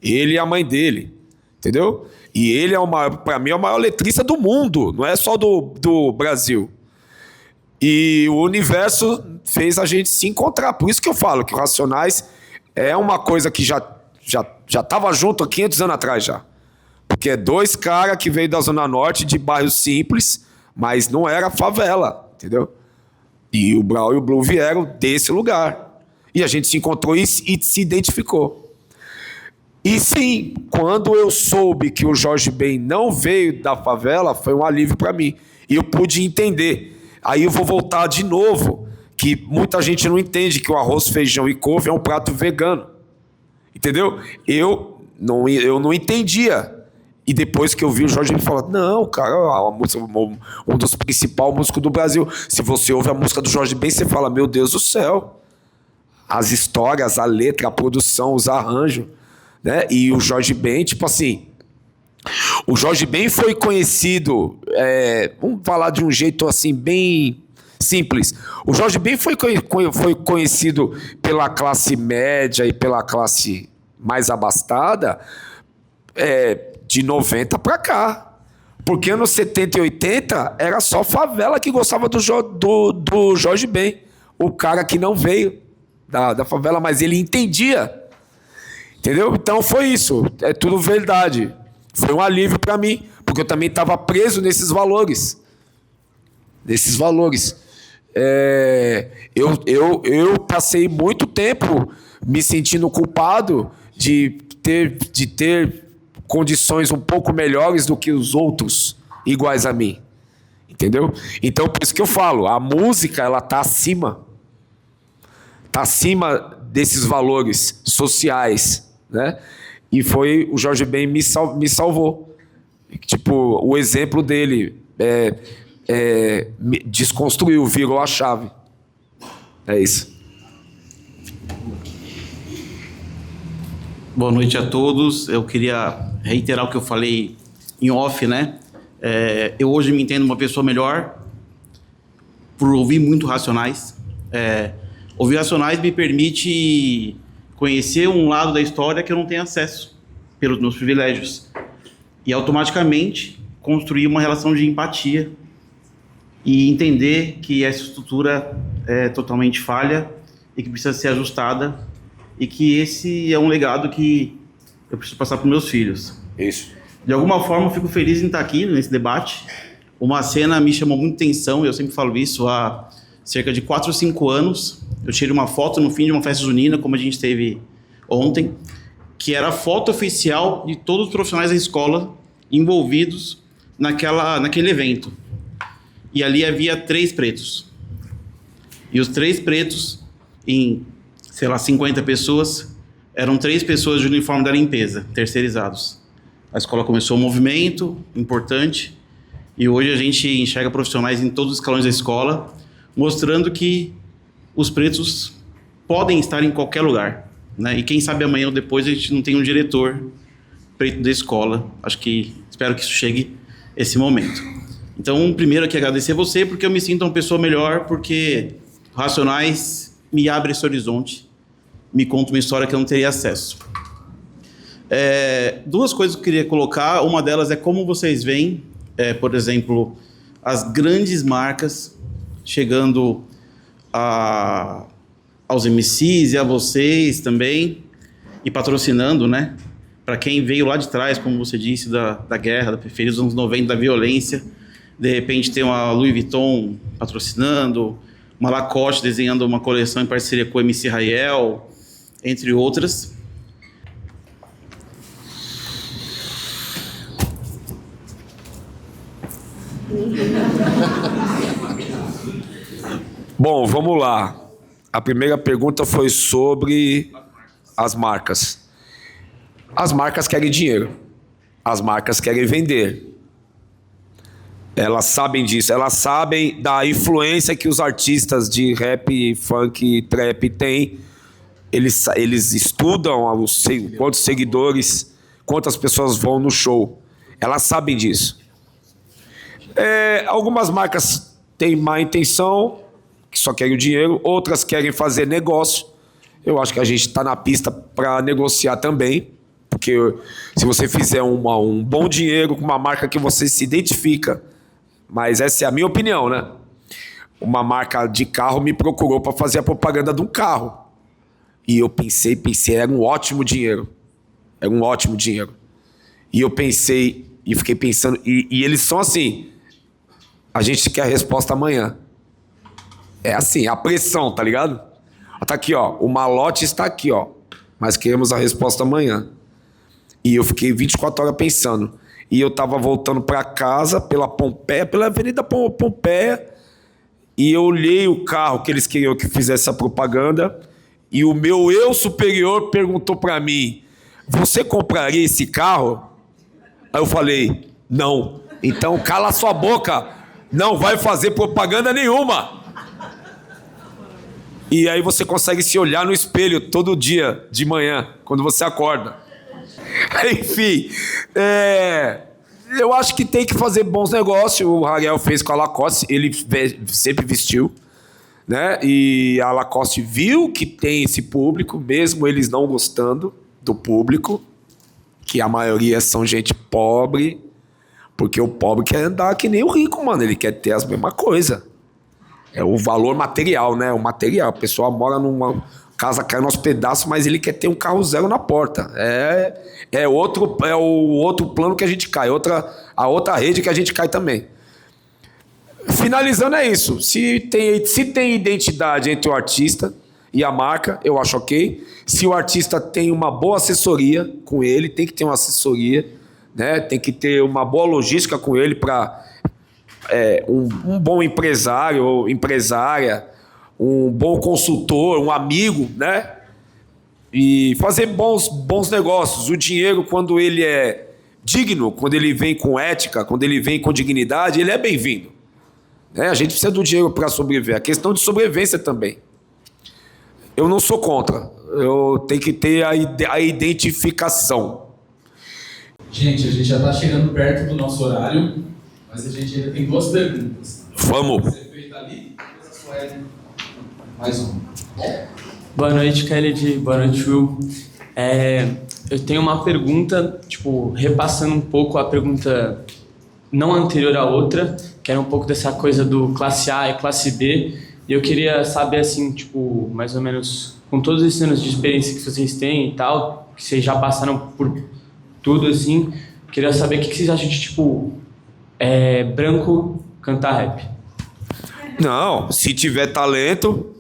Ele e a mãe dele. Entendeu? E ele para mim, é o maior letrista do mundo, não é só do Brasil. E o universo fez a gente se encontrar. Por isso que eu falo que o Racionais é uma coisa que já estava junto há 500 anos atrás já. Porque é dois caras que veio da Zona Norte, de bairros simples, mas não era favela, entendeu? E o Brau e o Blue vieram desse lugar. E a gente se encontrou e se identificou. E sim, quando eu soube que o Jorge Ben não veio da favela, foi um alívio para mim. E eu pude entender. Aí eu vou voltar de novo, que muita gente não entende que o arroz, feijão e couve é um prato vegano. Entendeu? Eu não entendia. E depois que eu vi o Jorge Ben falar, não, cara, um dos principais músicos do Brasil. Se você ouve a música do Jorge Ben, você fala, meu Deus do céu. As histórias, a letra, a produção, os arranjos. Né? E o Jorge Ben, tipo assim, o Jorge Ben foi conhecido, vamos falar de um jeito assim bem simples, o Jorge Ben foi conhecido pela classe média e pela classe mais abastada de 90 para cá, porque anos 70 e 80 era só favela que gostava do Jorge Ben, o cara que não veio da favela, mas ele entendia. Entendeu? Então foi isso, é tudo verdade. Foi um alívio para mim, porque eu também estava preso nesses valores. Eu passei muito tempo me sentindo culpado de ter condições um pouco melhores do que os outros iguais a mim. Entendeu? Então por isso que eu falo, a música ela está acima desses valores sociais. Né? E foi o Jorge Ben me salvou. Tipo, o exemplo dele desconstruiu, virou a chave. É isso. Boa noite a todos. Eu queria reiterar o que eu falei em off, né? Eu hoje me entendo uma pessoa melhor por ouvir muito Racionais. Ouvir Racionais me permite conhecer um lado da história que eu não tenho acesso pelos meus privilégios. E automaticamente construir uma relação de empatia e entender que essa estrutura é totalmente falha e que precisa ser ajustada e que esse é um legado que eu preciso passar para os meus filhos. Isso. De alguma forma, eu fico feliz em estar aqui nesse debate. Uma cena me chamou muita atenção, eu sempre falo isso há cerca de 4 ou 5 anos. Eu tirei uma foto no fim de uma festa junina, como a gente teve ontem, que era a foto oficial de todos os profissionais da escola envolvidos naquele evento. E ali havia 3 pretos. E os 3 pretos, em, 50 pessoas, eram 3 pessoas de uniforme da limpeza, terceirizados. A escola começou um movimento importante e hoje a gente enxerga profissionais em todos os escalões da escola, mostrando que os pretos podem estar em qualquer lugar, né? E quem sabe amanhã ou depois a gente não tem um diretor preto da escola. Espero que isso chegue esse momento. Então, primeiro aqui agradecer você, porque eu me sinto uma pessoa melhor, porque Racionais me abre esse horizonte, me conta uma história que eu não teria acesso. 2 coisas que eu queria colocar, uma delas é como vocês veem, por exemplo, as grandes marcas chegando a aos MCs e a vocês também, e patrocinando, né? Para quem veio lá de trás, como você disse, da guerra, da periferia dos anos 90, da violência, de repente tem uma Louis Vuitton patrocinando, uma Lacoste desenhando uma coleção em parceria com o MC Rael, entre outras. Bom, vamos lá. A primeira pergunta foi sobre as marcas. As marcas querem dinheiro. As marcas querem vender. Elas sabem disso. Elas sabem da influência que os artistas de rap, funk, trap têm. Eles estudam quantos seguidores, quantas pessoas vão no show. Elas sabem disso. Algumas marcas têm má intenção, que só querem o dinheiro. Outras querem fazer negócio. Eu acho que a gente está na pista para negociar também. Porque se você fizer um bom dinheiro com uma marca que você se identifica, mas essa é a minha opinião, né? Uma marca de carro me procurou para fazer a propaganda de um carro. E eu pensei, era um ótimo dinheiro. Era um ótimo dinheiro. E eu pensei, e fiquei pensando, e eles são assim, a gente quer a resposta amanhã. É assim, a pressão, tá ligado? Tá aqui, ó, o malote está aqui, ó, mas queremos a resposta amanhã. E eu fiquei 24 horas pensando. E eu tava voltando para casa pela Pompeia, pela Avenida Pompeia, e eu olhei o carro que eles queriam que fizesse a propaganda, e o meu eu superior perguntou para mim: você compraria esse carro? Aí eu falei: não. Então cala sua boca, não vai fazer propaganda nenhuma. E aí você consegue se olhar no espelho todo dia de manhã, quando você acorda. Enfim, eu acho que tem que fazer bons negócios. O Rael fez com a Lacoste, ele sempre vestiu, né? E a Lacoste viu que tem esse público, mesmo eles não gostando do público, que a maioria são gente pobre, porque o pobre quer andar que nem o rico, mano. Ele quer ter as mesmas coisas. É o valor material, né? O material. A pessoa mora numa casa caindo aos pedaços, mas ele quer ter um carro zero na porta. É o outro plano que a gente cai, a outra rede que a gente cai também. Finalizando, é isso. Se tem identidade entre o artista e a marca, eu acho ok. Se o artista tem uma boa assessoria com ele, tem que ter uma assessoria, né? Tem que ter uma boa logística com ele para um bom empresário ou empresária, um bom consultor, um amigo, né? E fazer bons negócios. O dinheiro, quando ele é digno, quando ele vem com ética, quando ele vem com dignidade, ele é bem-vindo. Né? A gente precisa do dinheiro para sobreviver. A questão de sobrevivência também. Eu não sou contra. Eu tenho que ter a identificação. Gente, a gente já está chegando perto do nosso horário, mas a gente ainda tem 2 perguntas. Vamos. Você fez ali, mais uma. Boa noite, Khaled. Boa noite, Will. Eu tenho uma pergunta, repassando um pouco a pergunta não anterior à outra, que era um pouco dessa coisa do classe A e classe B. E eu queria saber, assim, mais ou menos, com todos esses anos de experiência que vocês têm e tal, que vocês já passaram por tudo, assim, queria saber o que vocês acham de, branco cantar rap. Não, se tiver talento,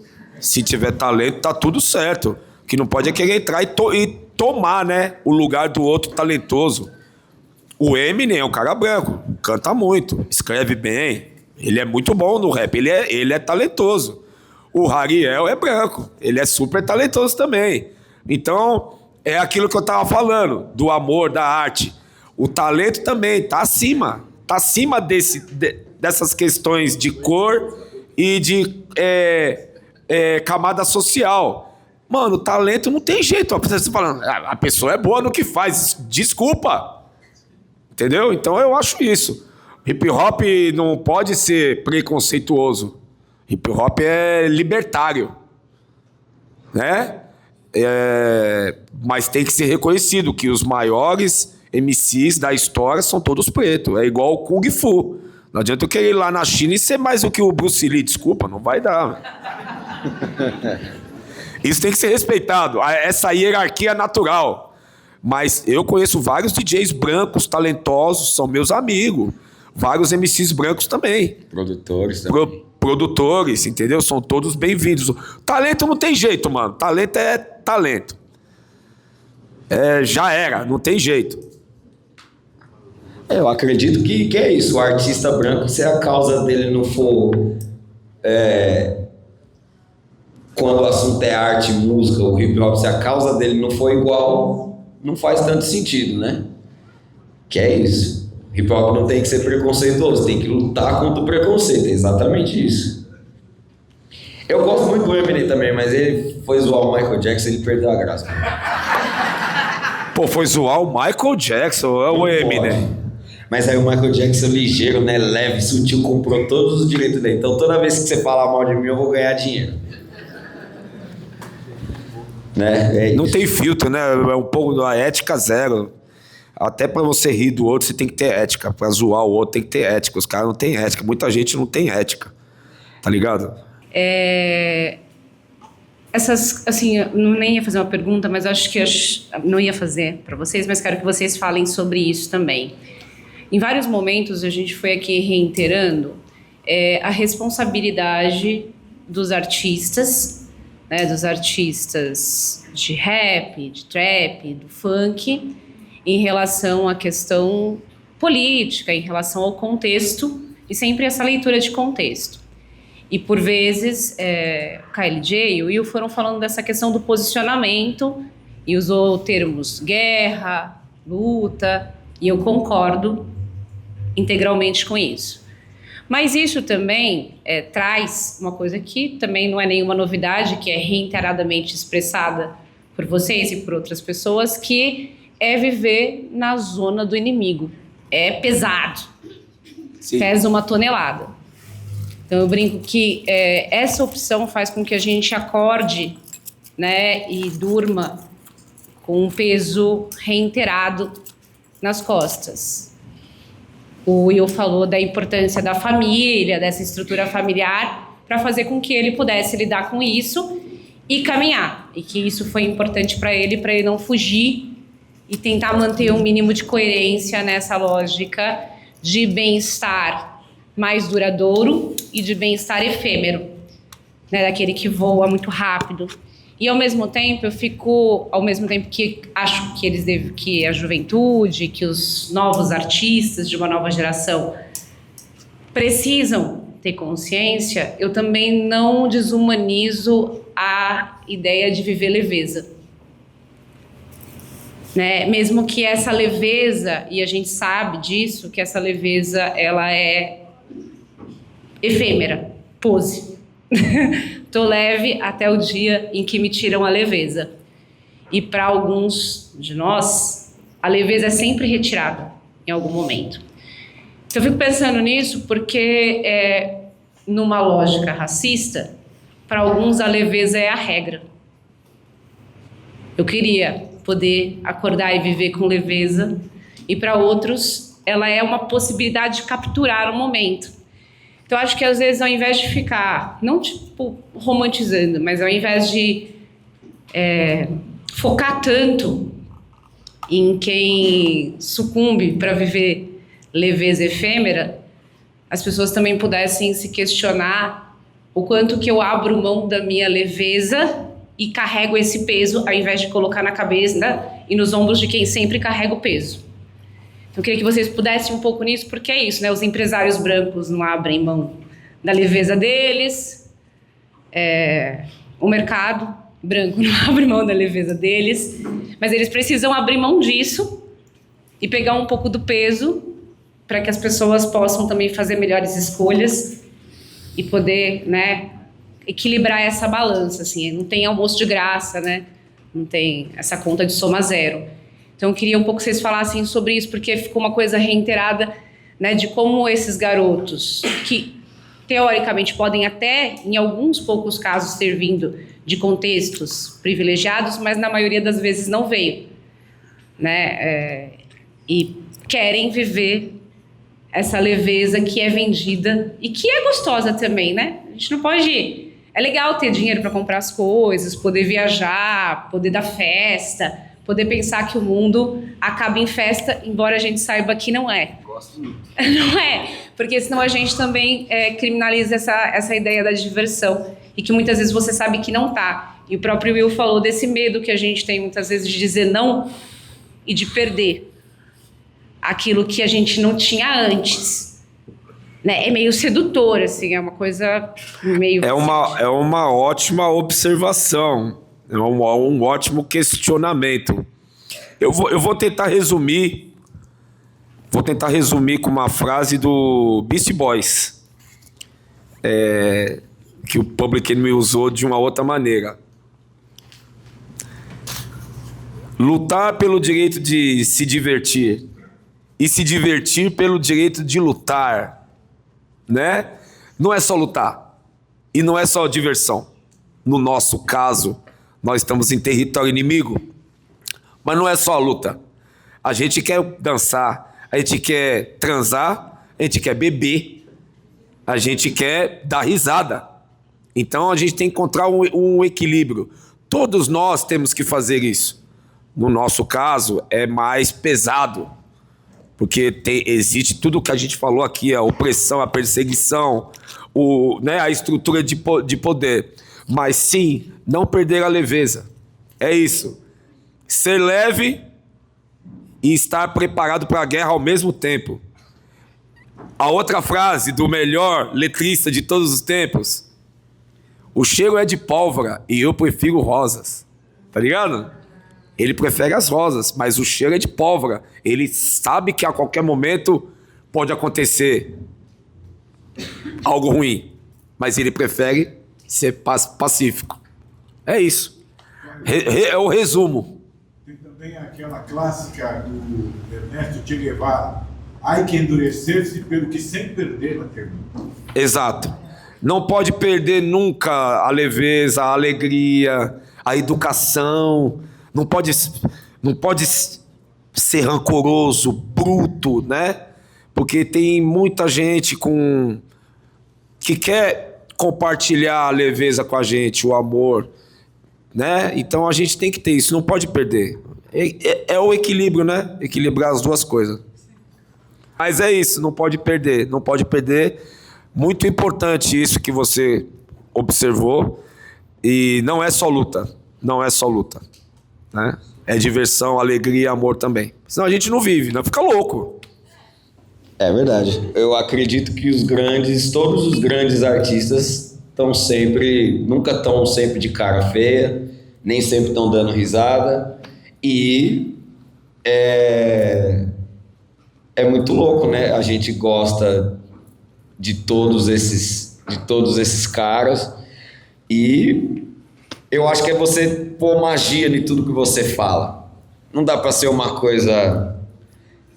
tá tudo certo. O que não pode é querer entrar e tomar, né, o lugar do outro talentoso. O Eminem é um cara branco, canta muito, escreve bem, ele é muito bom no rap, ele é talentoso. O Hariel é branco, ele é super talentoso também. Então, é aquilo que eu tava falando, do amor, da arte. O talento também tá acima dessas questões de cor e de camada social. Mano, o talento não tem jeito. Você falando, a pessoa é boa no que faz, desculpa. Entendeu? Então eu acho isso. Hip hop não pode ser preconceituoso. Hip hop é libertário, né? Mas tem que ser reconhecido que os maiores MCs da história são todos pretos. É igual o Kung Fu. Não adianta eu querer ir lá na China e ser mais do que o Bruce Lee. Desculpa, não vai dar. Isso tem que ser respeitado. Essa hierarquia é natural. Mas eu conheço vários DJs brancos, talentosos, são meus amigos. Vários MCs brancos também. Produtores também. Produtores, entendeu? São todos bem-vindos. Talento não tem jeito, mano. Talento é talento. Já era, não tem jeito. Eu acredito que é isso. O artista branco, se a causa dele não for... quando o assunto é arte, música, o hip hop, se a causa dele não for igual, não faz tanto sentido, né? Que é isso. Hip hop não tem que ser preconceituoso, tem que lutar contra o preconceito, é exatamente isso. Eu gosto muito do Eminem também, mas ele foi zoar o Michael Jackson, ele perdeu a graça. Pô, foi zoar o Michael Jackson, é o Eminem. Mas aí o Michael Jackson ligeiro, né, leve, sutil, comprou todos os direitos dele. Então toda vez que você falar mal de mim, eu vou ganhar dinheiro. Né? Não tem filtro, né? É um pouco da ética zero. Até pra você rir do outro, você tem que ter ética. Pra zoar o outro, tem que ter ética. Os caras não têm ética. Muita gente não tem ética. Tá ligado? Essas, assim, eu nem ia fazer uma pergunta, mas acho que não ia fazer pra vocês, mas quero que vocês falem sobre isso também. Em vários momentos, a gente foi aqui reiterando a responsabilidade dos artistas, né, dos artistas de rap, de trap, do funk, em relação à questão política, em relação ao contexto, e sempre essa leitura de contexto. E por vezes, o KLJ e o Will foram falando dessa questão do posicionamento, e usou termos guerra, luta, e eu concordo integralmente com isso. Mas isso também traz uma coisa que também não é nenhuma novidade, que é reiteradamente expressada por vocês e por outras pessoas, que é viver na zona do inimigo. É pesado. Sim. Pesa 1 tonelada. Então eu brinco que essa opção faz com que a gente acorde, né, e durma com um peso reiterado nas costas. O Will falou da importância da família, dessa estrutura familiar, para fazer com que ele pudesse lidar com isso e caminhar. E que isso foi importante para ele não fugir e tentar manter um mínimo de coerência nessa lógica de bem-estar mais duradouro e de bem-estar efêmero, né, daquele que voa muito rápido. E ao mesmo tempo que acho que que a juventude, que os novos artistas de uma nova geração precisam ter consciência, eu também não desumanizo a ideia de viver leveza. Né? Mesmo que essa leveza, e a gente sabe disso, que essa leveza ela é efêmera, pose. Tô leve até o dia em que me tiram a leveza. E para alguns de nós, a leveza é sempre retirada em algum momento. Então eu fico pensando nisso porque numa lógica racista, para alguns a leveza é a regra. Eu queria poder acordar e viver com leveza, e para outros ela é uma possibilidade de capturar o momento. Então acho que às vezes ao invés de ficar, não tipo romantizando, mas ao invés de focar tanto em quem sucumbe para viver leveza efêmera, as pessoas também pudessem se questionar o quanto que eu abro mão da minha leveza e carrego esse peso, ao invés de colocar na cabeça e nos ombros de quem sempre carrega o peso. Então, eu queria que vocês pudessem um pouco nisso, porque é isso, né? Os empresários brancos não abrem mão da leveza deles, o mercado branco não abre mão da leveza deles, mas eles precisam abrir mão disso e pegar um pouco do peso para que as pessoas possam também fazer melhores escolhas e poder, né, equilibrar essa balança, assim, não tem almoço de graça, né? Não tem essa conta de soma zero. Então eu queria um pouco que vocês falassem sobre isso, porque ficou uma coisa reiterada, né, de como esses garotos, que teoricamente podem até, em alguns poucos casos, ter vindo de contextos privilegiados, mas na maioria das vezes não veio, né? E querem viver essa leveza que é vendida e que é gostosa também, né? A gente não pode É legal ter dinheiro para comprar as coisas, poder viajar, poder dar festa, poder pensar que o mundo acaba em festa, embora a gente saiba que não é. Gosto muito. Não é, porque senão a gente também criminaliza essa ideia da diversão e que muitas vezes você sabe que não tá. E o próprio Will falou desse medo que a gente tem muitas vezes de dizer não e de perder aquilo que a gente não tinha antes. Né? É meio sedutor, assim, é uma coisa meio... É uma ótima observação, é um ótimo questionamento. Eu vou tentar resumir com uma frase do Beastie Boys, que o Public Enemy usou de uma outra maneira. Lutar pelo direito de se divertir e se divertir pelo direito de lutar, né? Não é só lutar e não é só diversão. No nosso caso, nós estamos em território inimigo, mas não é só a luta. A gente quer dançar, a gente quer transar, a gente quer beber, a gente quer dar risada. Então a gente tem que encontrar um equilíbrio. Todos nós temos que fazer isso. No nosso caso, é mais pesado, porque existe tudo o que a gente falou aqui, a opressão, a perseguição, a estrutura de poder. Mas sim, não perder a leveza. É isso. Ser leve e estar preparado para a guerra ao mesmo tempo. A outra frase do melhor letrista de todos os tempos: o cheiro é de pólvora e eu prefiro rosas. Tá ligado? Ele prefere as rosas, mas o cheiro é de pólvora. Ele sabe que a qualquer momento pode acontecer algo ruim, mas ele prefere ser pacífico. É isso. É o resumo. Tem também aquela clássica do Ernesto Che Guevara: há que endurecer-se pelo que sem perder na termina. Exato. Não pode perder nunca a leveza, a alegria, a educação. Não pode ser rancoroso, bruto, né? Porque tem muita gente que quer compartilhar a leveza com a gente, o amor, né? Então a gente tem que ter isso, não pode perder. É o equilíbrio, né? Equilibrar as duas coisas. Mas é isso, não pode perder, não pode perder. Muito importante isso que você observou. E não é só luta, não é só luta. Né? É diversão, alegria, amor também. Senão a gente não vive, não fica louco. É verdade. Eu acredito que todos os grandes artistas nunca estão sempre de cara feia, nem sempre estão dando risada. E é muito louco, né? A gente gosta de todos esses caras e eu acho que é você pôr magia em tudo que você fala. Não dá pra ser uma coisa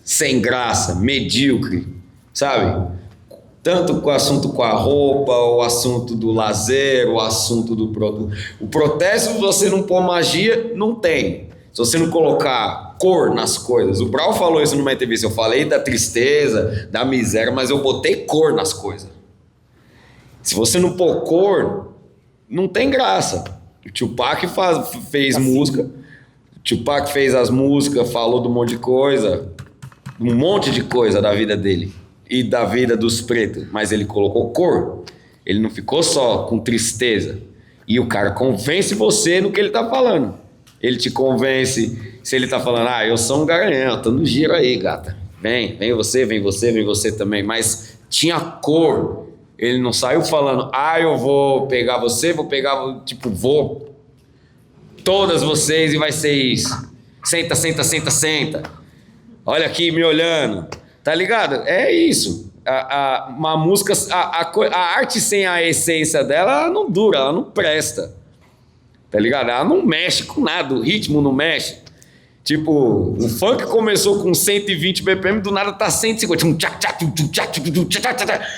sem graça, medíocre, sabe? Tanto com o assunto com a roupa, o assunto do lazer, o assunto do produto. O protesto, se você não pôr magia, não tem. Se você não colocar cor nas coisas. O Brau falou isso numa entrevista. Eu falei da tristeza, da miséria, mas eu botei cor nas coisas. Se você não pôr cor, não tem graça. O Tupac fez música, o Tupac fez as músicas, falou de um monte de coisa da vida dele e da vida dos pretos, mas ele colocou cor, ele não ficou só com tristeza. E o cara convence você no que ele tá falando. Ele te convence, se ele tá falando: eu sou um garanhão, tô no giro aí, gata. Vem você também. Mas tinha cor. Ele não saiu falando: eu vou pegar você, vou todas vocês e vai ser isso. Senta. Olha aqui me olhando. Tá ligado? É isso. Uma música, a arte sem a essência dela, ela não dura, ela não presta. Tá ligado? Ela não mexe com nada, o ritmo não mexe. Tipo, o funk começou com 120 BPM, do nada tá 150.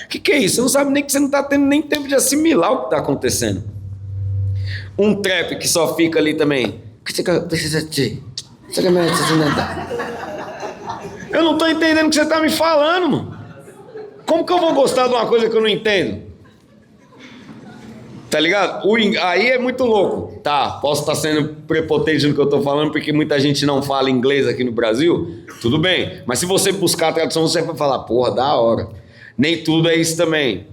Que é isso? Você não sabe nem que você não tá tendo nem tempo de assimilar o que tá acontecendo. Um trap que só fica ali também. Eu não tô entendendo o que você tá me falando, mano. Como que eu vou gostar de uma coisa que eu não entendo? Tá ligado? Aí é muito louco. Tá, posso estar sendo prepotente no que eu tô falando, porque muita gente não fala inglês aqui no Brasil. Tudo bem. Mas se você buscar a tradução, você vai falar, porra, da hora. Nem tudo é isso também.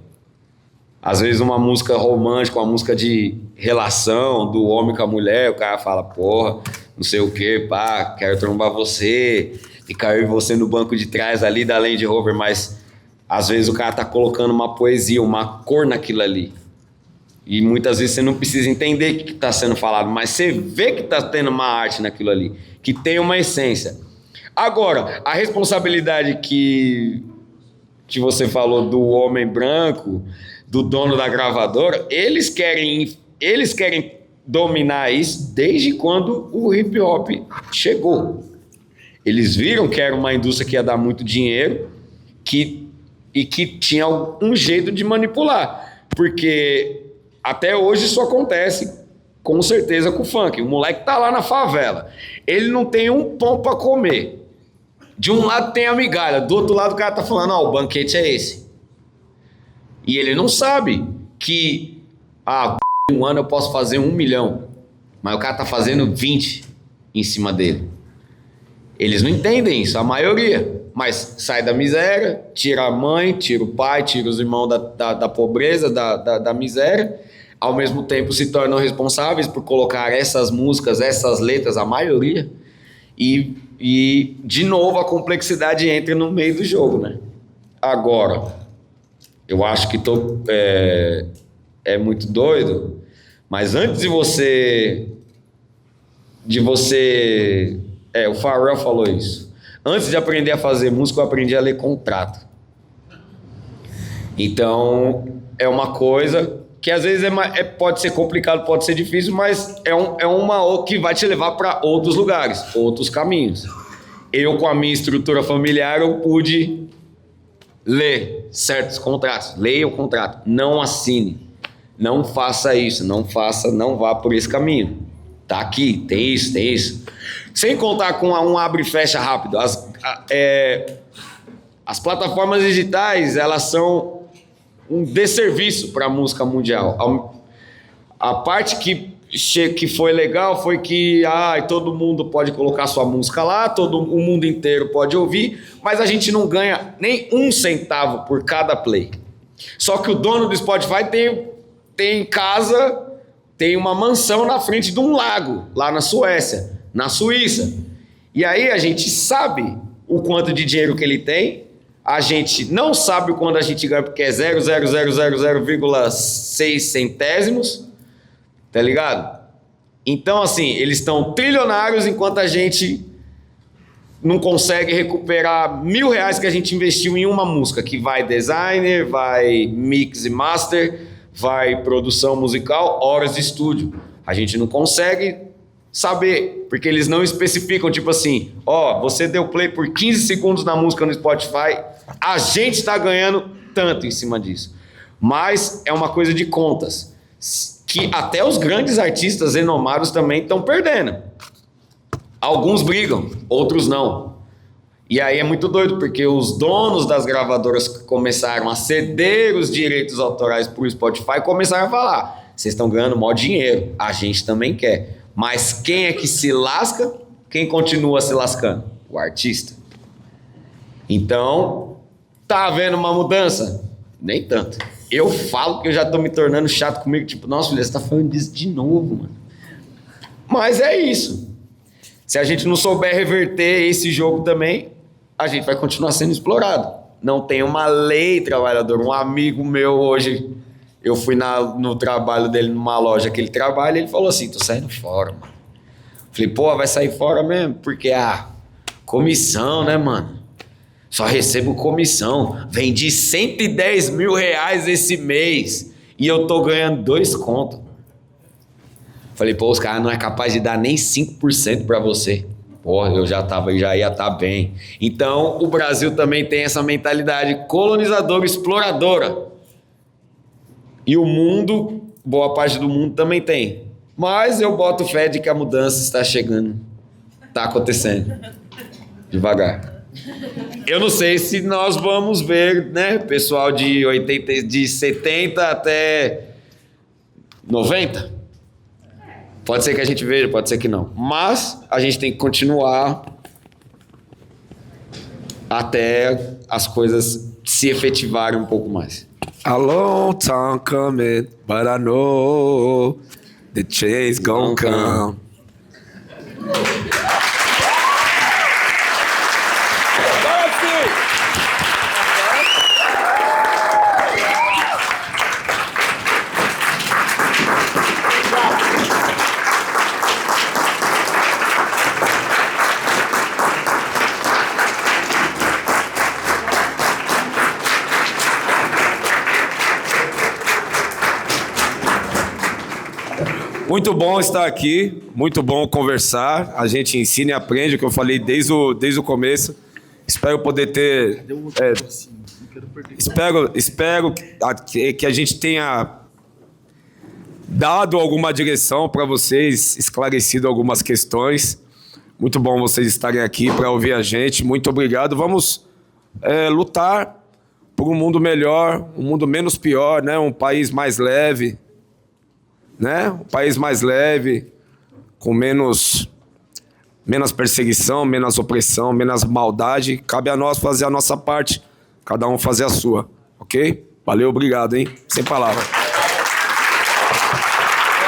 Às vezes uma música romântica, uma música de relação do homem com a mulher, o cara fala, porra, não sei o que, pá, quero trombar você, e cair você no banco de trás ali da Land Rover, mas às vezes o cara tá colocando uma poesia, uma cor naquilo ali. E muitas vezes você não precisa entender o que está sendo falado, mas você vê que está tendo uma arte naquilo ali, que tem uma essência. Agora, a responsabilidade que você falou do homem branco, do dono da gravadora, eles querem dominar isso desde quando o hip hop chegou. Eles viram que era uma indústria que ia dar muito dinheiro e que tinha um jeito de manipular, porque até hoje isso acontece com certeza com o funk. O moleque tá lá na favela, ele não tem um pão para comer. De um lado tem a migalha, do outro lado o cara tá falando, o banquete é esse. E ele não sabe que em um ano eu posso fazer 1 milhão, mas o cara tá fazendo 20 em cima dele. Eles não entendem isso, a maioria. Mas sai da miséria, tira a mãe, tira o pai, tira os irmãos da pobreza, da miséria. Ao mesmo tempo se tornam responsáveis por colocar essas músicas, essas letras, a maioria. E de novo, a complexidade entra no meio do jogo, né? Agora, eu acho que é muito doido, mas antes de você... o Pharrell falou isso. Antes de aprender a fazer música, eu aprendi a ler contrato. Então, é uma coisa que às vezes pode ser complicado, pode ser difícil, mas é uma que vai te levar para outros lugares, outros caminhos. Eu, com a minha estrutura familiar, eu pude ler certos contratos. Leia o contrato, não assine, não faça isso, não vá por esse caminho. Tá aqui, tem isso. Sem contar com um abre e fecha rápido. As plataformas digitais, elas são um desserviço para a música mundial. A parte que foi legal foi que todo mundo pode colocar sua música lá, o mundo inteiro pode ouvir, mas a gente não ganha nem 1 centavo por cada play. Só que o dono do Spotify tem casa, tem uma mansão na frente de um lago, lá na Suécia, na Suíça. E aí a gente sabe o quanto de dinheiro que ele tem, a gente não sabe o quanto a gente ganha, porque é 0,000,6 centésimos, tá ligado? Então, assim, eles estão trilionários enquanto a gente não consegue recuperar R$1.000 que a gente investiu em uma música, que vai designer, vai mix e master, vai produção musical, horas de estúdio. A gente não consegue saber, porque eles não especificam, tipo assim, você deu play por 15 segundos na música no Spotify, a gente tá ganhando tanto em cima disso. Mas é uma coisa de contas, que até os grandes artistas renomados também estão perdendo. Alguns brigam, outros não. E aí é muito doido, porque os donos das gravadoras começaram a ceder os direitos autorais pro Spotify e começaram a falar, vocês estão ganhando maior dinheiro, a gente também quer. Mas quem é que se lasca? Quem continua se lascando? O artista. Então, tá havendo uma mudança? Nem tanto. Eu falo que eu já tô me tornando chato comigo, tipo, nossa, filha, você tá falando disso de novo, mano. Mas é isso. Se a gente não souber reverter esse jogo também, a gente vai continuar sendo explorado. Não tem uma lei trabalhadora. Um amigo meu hoje, eu fui no trabalho dele numa loja que ele trabalha, ele falou assim, tô saindo fora, mano. Falei, vai sair fora mesmo? Porque, comissão, né, mano? Só recebo comissão. Vendi R$110 mil esse mês e eu tô ganhando 2 contos. Falei, os caras não é capaz de dar nem 5% pra você. Eu já ia estar bem. Então, o Brasil também tem essa mentalidade colonizadora, exploradora. E o mundo, boa parte do mundo também tem. Mas eu boto fé de que a mudança está chegando. Está acontecendo. Devagar. Eu não sei se nós vamos ver, né, pessoal de 70 até 90? Pode ser que a gente veja, pode ser que não. Mas a gente tem que continuar até as coisas se efetivarem um pouco mais. A long time coming, but I know the change gon' come. Muito bom estar aqui, muito bom conversar. A gente ensina e aprende, o que eu falei desde o começo. Espero poder ter... espero que a gente tenha dado alguma direção para vocês, esclarecido algumas questões. Muito bom vocês estarem aqui para ouvir a gente. Muito obrigado. Vamos lutar por um mundo melhor, um mundo menos pior, né? Um país mais leve. Né? Um país mais leve, com menos perseguição, menos opressão, menos maldade. Cabe a nós fazer a nossa parte, cada um fazer a sua, ok? Valeu, obrigado, hein? Sem palavras.